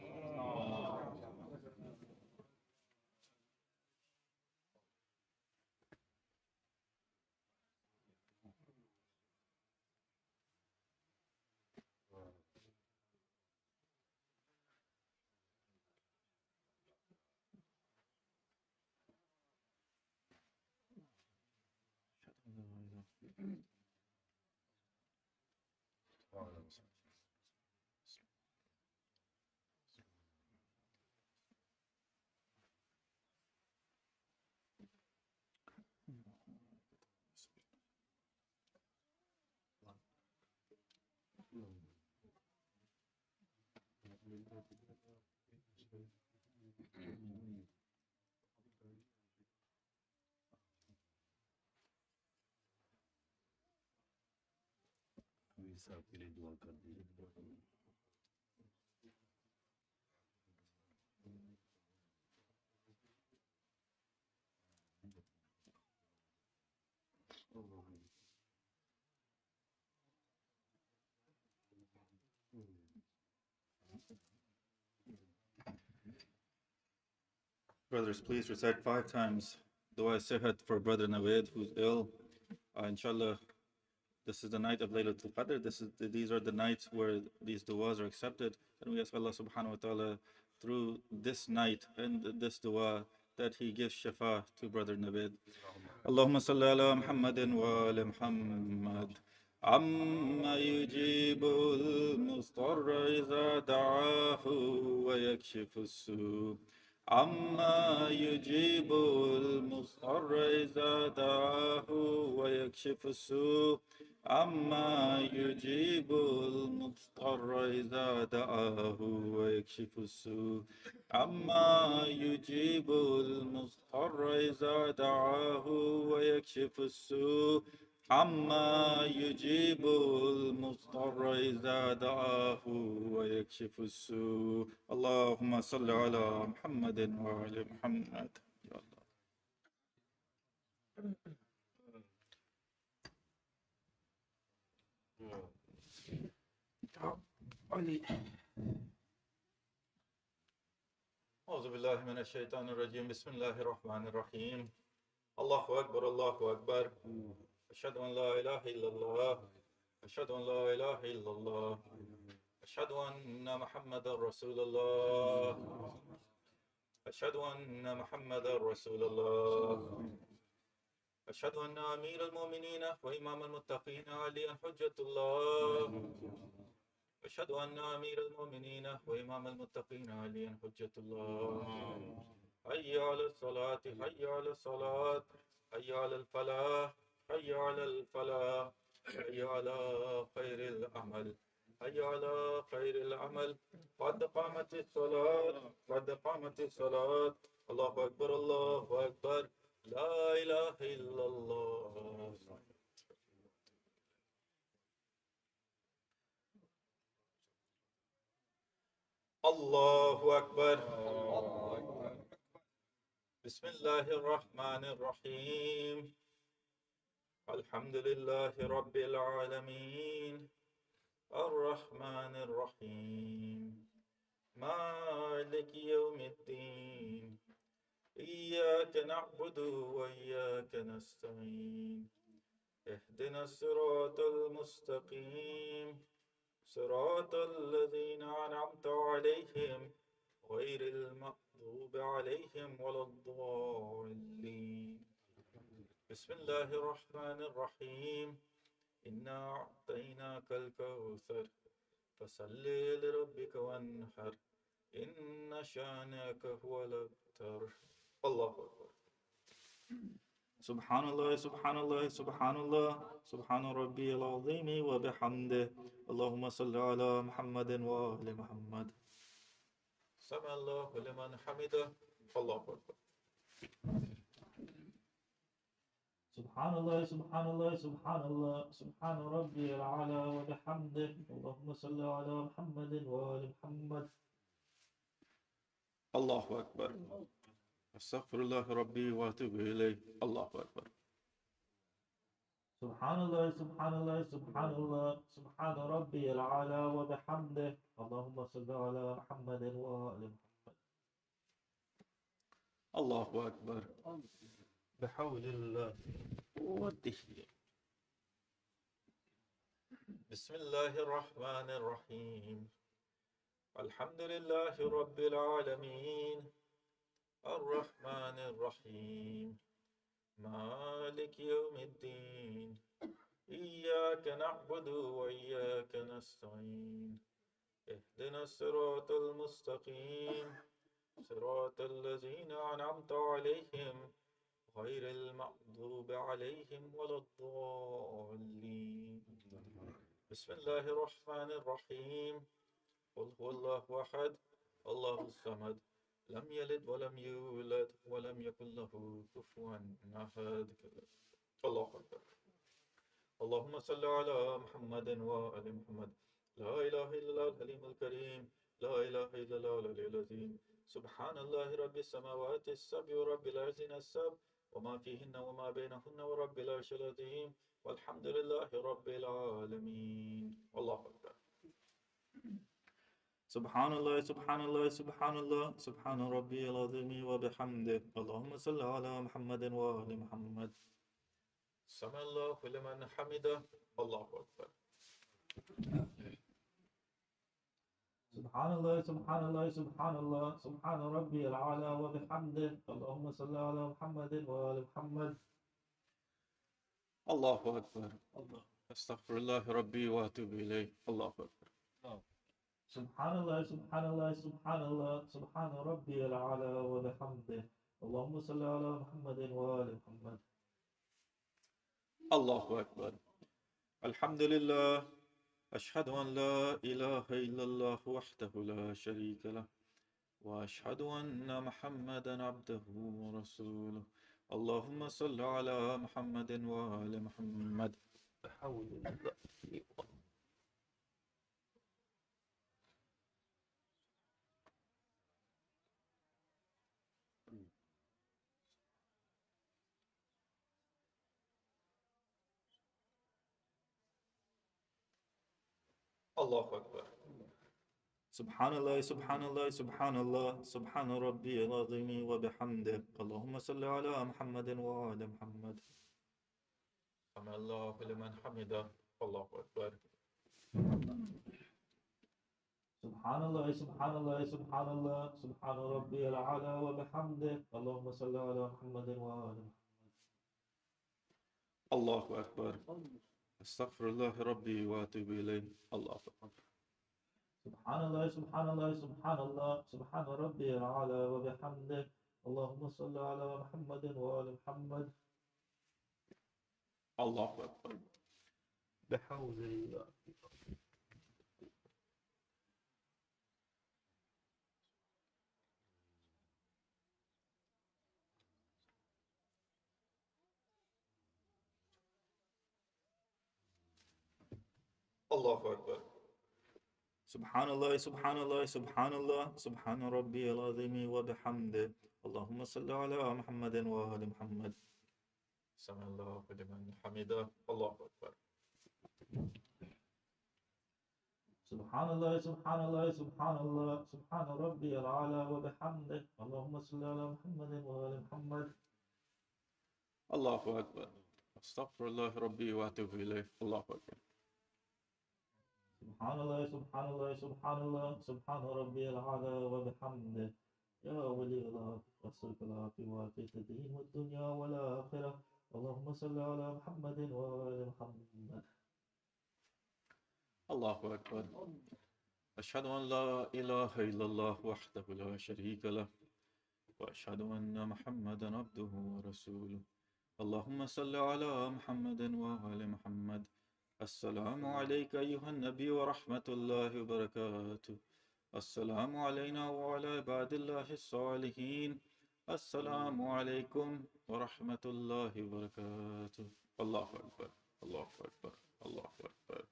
साहब के लिए दुआ कर दीजिए। Brothers, please recite 5 times Dua Sihat for Brother Naveed, who's ill. Inshallah, this is the night of Laylatul Qadr. These are the nights where these du'as are accepted. And we ask Allah subhanahu wa ta'ala through this night and this dua that He gives shafa to Brother Naveed. Allahumma salli ala Muhammadin wa ala Muhammad. عما يجيب المضطر إذا دعاه ويكشف السوء عما يجيب المضطر إذا دعاه ويكشف السوء عما يجيب المضطر إذا دعاه ويكشف السوء عما يجيب المضطر إذا دعاه ويكشف السوء عما يجيب المضطر إذا دعاه ويكشف السوء اللهم صل على محمد وعلى محمد يا الله. أعوذ بالله من الشيطان الرجيم بسم الله الرحمن الرحيم الله أكبر الله أكبر أشهد أن لا إله إلا الله أشهد أن لا إله إلا الله أشهد أن محمدا رسول الله أشهد أن محمدا رسول الله أشهد أن أمير المؤمنين وإمام المتقين علي حجة الله أشهد أن أمير المؤمنين وإمام المتقين علي حجة الله حي على الصلاة حي على الصلاة حي على الفلاح حي على الفلاح حي على خير العمل حي على خير العمل قد قامت الصلاة قد قامت الصلاة الله أكبر الله أكبر لا إله إلا الله الله أكبر بسم الله الرحمن الرحيم الحمد لله رب العالمين الرحمن الرحيم مالك يوم الدين إياك نعبد وإياك نستعين اهدنا الصراط المستقيم صراط الذين أنعمت عليهم غير المغضوب عليهم ولا الضالين بسم الله الرحمن الرحيم إنا أعطيناك الكوثر فصل لربك وانحر إن شانئك هو الأبتر الله أكبر سبحان الله سبحان الله سبحان الله سبحان ربي العظيم وبحمده اللهم صل على محمد وآل محمد سمع الله لمن حمده الله أكبر سبحان الله سبحان الله سبحان الله سبحان ربي الأعلى وبحمده اللهم صل على محمد وآل محمد الله أكبر أستغفر الله ربي وأتوب إليه الله أكبر سبحان الله سبحان الله سبحان الله سبحان ربي الأعلى وبحمده اللهم صل على محمد وآل محمد الله أكبر بحول الله قوته بسم الله الرحمن الرحيم الحمد لله رب العالمين الرحمن الرحيم مالك يوم الدين إياك نعبد وإياك نستعين اهدنا الصراط المستقيم صراط الذين أنعمت عليهم غير المغضوب عليهم ولا الضالين بسم الله الرحمن الرحيم قل هو الله أحد الله الصمد لم يلد ولم يولد ولم يكن له كفوا أحد الله أكبر اللهم صل على محمد وآل محمد لا إله إلا الله الحليم الكريم لا إله إلا الله العلي العظيم سبحان الله رب السماوات السبع ورب الأرضين السبع وما فيهن وما بينهن ورب العرش العظيم والحمد لله رب العالمين الله أكبر Subhanallah, Subhanallah, Subhanallah, Subhana Rabbi al-Azimi wa bihamdih. Allahumma salli ala Muhammadin wa ali Muhammad. Samallahu liman hamidah. Allahu Akbar. Subhanallah, Subhanallah, Subhanallah, Subhana Rabbi al-Ala wa bihamdih. Allahumma salli ala Muhammadin wa ali Muhammad. Allahu Akbar. Allah. Astaghfirullah Rabbi wa atubu ilayh. Allahu Akbar. Subhanallah, Subhanallah, Subhanallah, Subhana Rabbi al-Ala wa bihamdih. Allahumma salli ala Muhammadin wa ali Muhammad. Allahu Akbar. Alhamdulillah. أشهد أن لا إله إلا الله وحده لا شريك له وأشهد أن محمدا عبده ورسوله اللهم صل على محمد وآل محمد بحول الله الله أكبر سبحان الله سبحان الله سبحان الله سبحان ربي العظيم وبحمده اللهم صل على محمد وآل محمد سمع الله لمن حمده الله أكبر سبحان الله سبحان الله سبحان الله سبحان ربي الأعلى وبحمده اللهم صل على محمد وآل محمد الله أكبر أستغفر الله ربي وأتوب إليه الله أكبر سبحان الله سبحان الله سبحان الله سبحان ربي الأعلى وبحمده اللهم صل على محمد وآل محمد الله أكبر بحول الله الله أكبر سبحان الله سبحان الله سبحان الله سبحان ربي العظيم وبحمده اللهم صل على محمد وآل محمد سمع الله لمن حمده الله أكبر سبحان الله سبحان الله سبحان الله سبحان ربي الأعلى وبحمده اللهم صل على محمد وآل محمد الله أكبر أستغفر الله ربي وأتوب إليه الله أكبر سبحان الله سبحان الله سبحان الله سبحان ربي الأعلى وبحمده يا ولي الله وصلك العافية في الدين والدنيا والآخرة اللهم صل على محمد وآل محمد الله أكبر أشهد أن لا إله إلا الله وحده لا شريك له وأشهد أن محمدا عبده ورسوله اللهم صل على محمد وآل محمد السلام عليك أيها النبي ورحمة الله وبركاته السلام علينا وعلى عباد الله الصالحين السلام عليكم ورحمة الله وبركاته الله أكبر الله أكبر الله أكبر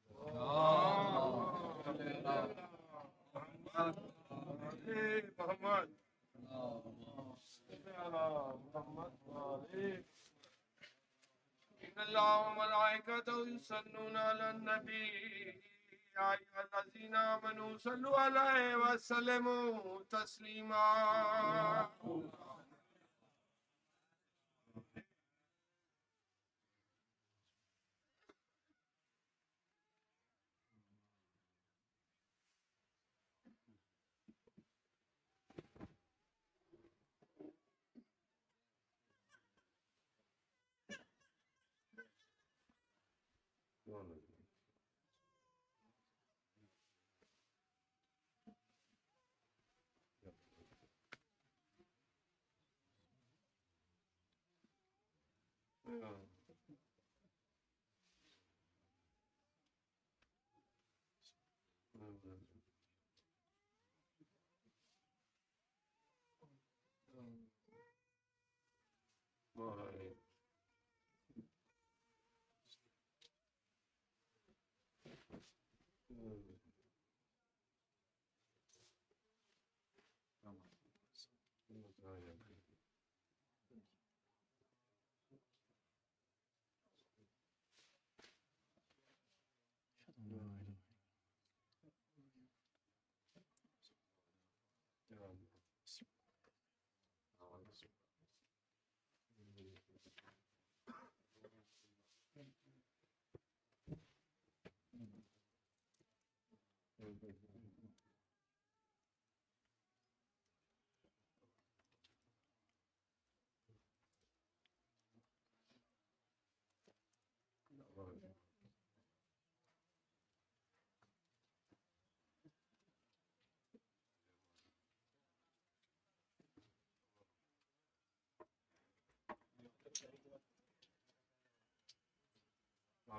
إن الله وملائكته يصلون على النبي يا أيها الذين آمنوا صلوا عليه وسلموا تسليما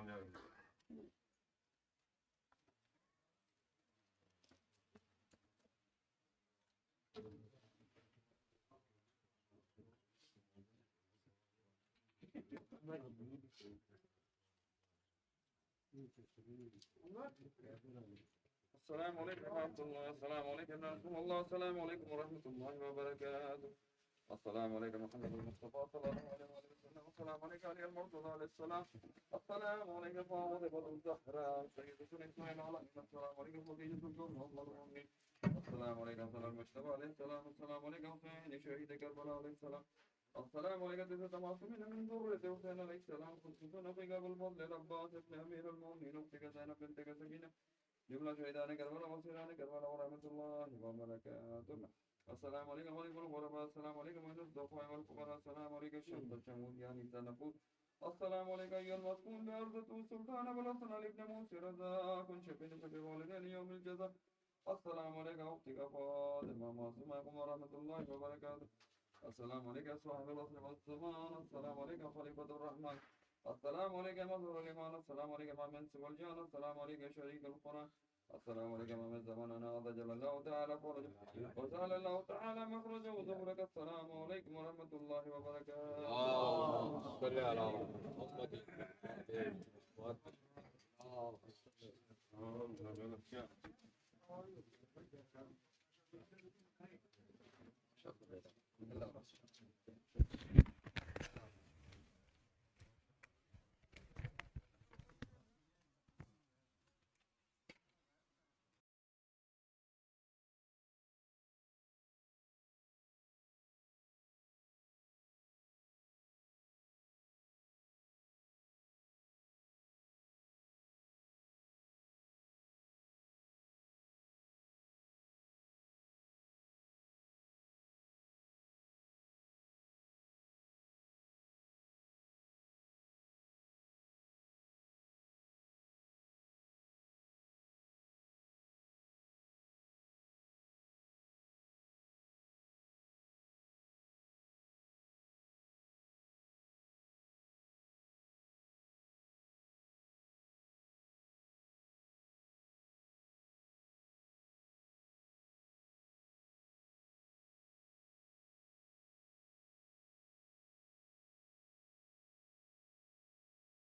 السلام عليكم ورحمة الله. السلام عليكم يا رسول الله. السلام عليكم ورحمة الله وبركاته. السلام عليكم محمد المصطفى صلى الله عليه وسلم. السلام عليك علي المرتضى عليه السلام. السلام عليكم فاطمة الزهراء سيدة إسماعيل على السلام عليكم خديجة الكون محمد المؤمنين. السلام عليكم صلى المجتبى عليه السلام. السلام عليكم حسين شهيد كربلاء عليه السلام. السلام عليكم تسعة معصومين من ذرية حسين عليه السلام خصوصا في قبل الفضل العباس ابن أمير المؤمنين أختك زينب بنتك سكينة جملة شهيدان كربلاء وسيران كربلاء ورحمة الله وبركاته. السلام عليكم ورحمة الله وبركاته. السلام عليكم أيها الضعفاء والفقراء. السلام عليكم الشمس الشمول يا نساء النفوس. السلام عليكم أيها المسكون بأرضة السلطان والحسن لابن موسى رزاق شفيع شفيع والدين يوم الجزاء. السلام عليكم أختك فاطمة معصومة ورحمة الله وبركاته. السلام عليكم صاحب الأصل والزمان. السلام عليكم خليفة الرحمن. السلام عليكم مظهر الإيمان. السلام عليكم من سوى الجان. السلام عليكم شريك القرآن. السلام عليكم من زماننا هذا جل الله تعالى فرجه وسأل الله تعالى مخرجه وظهرك. السلام عليكم ورحمة الله وبركاته. اللهم صل على محمد.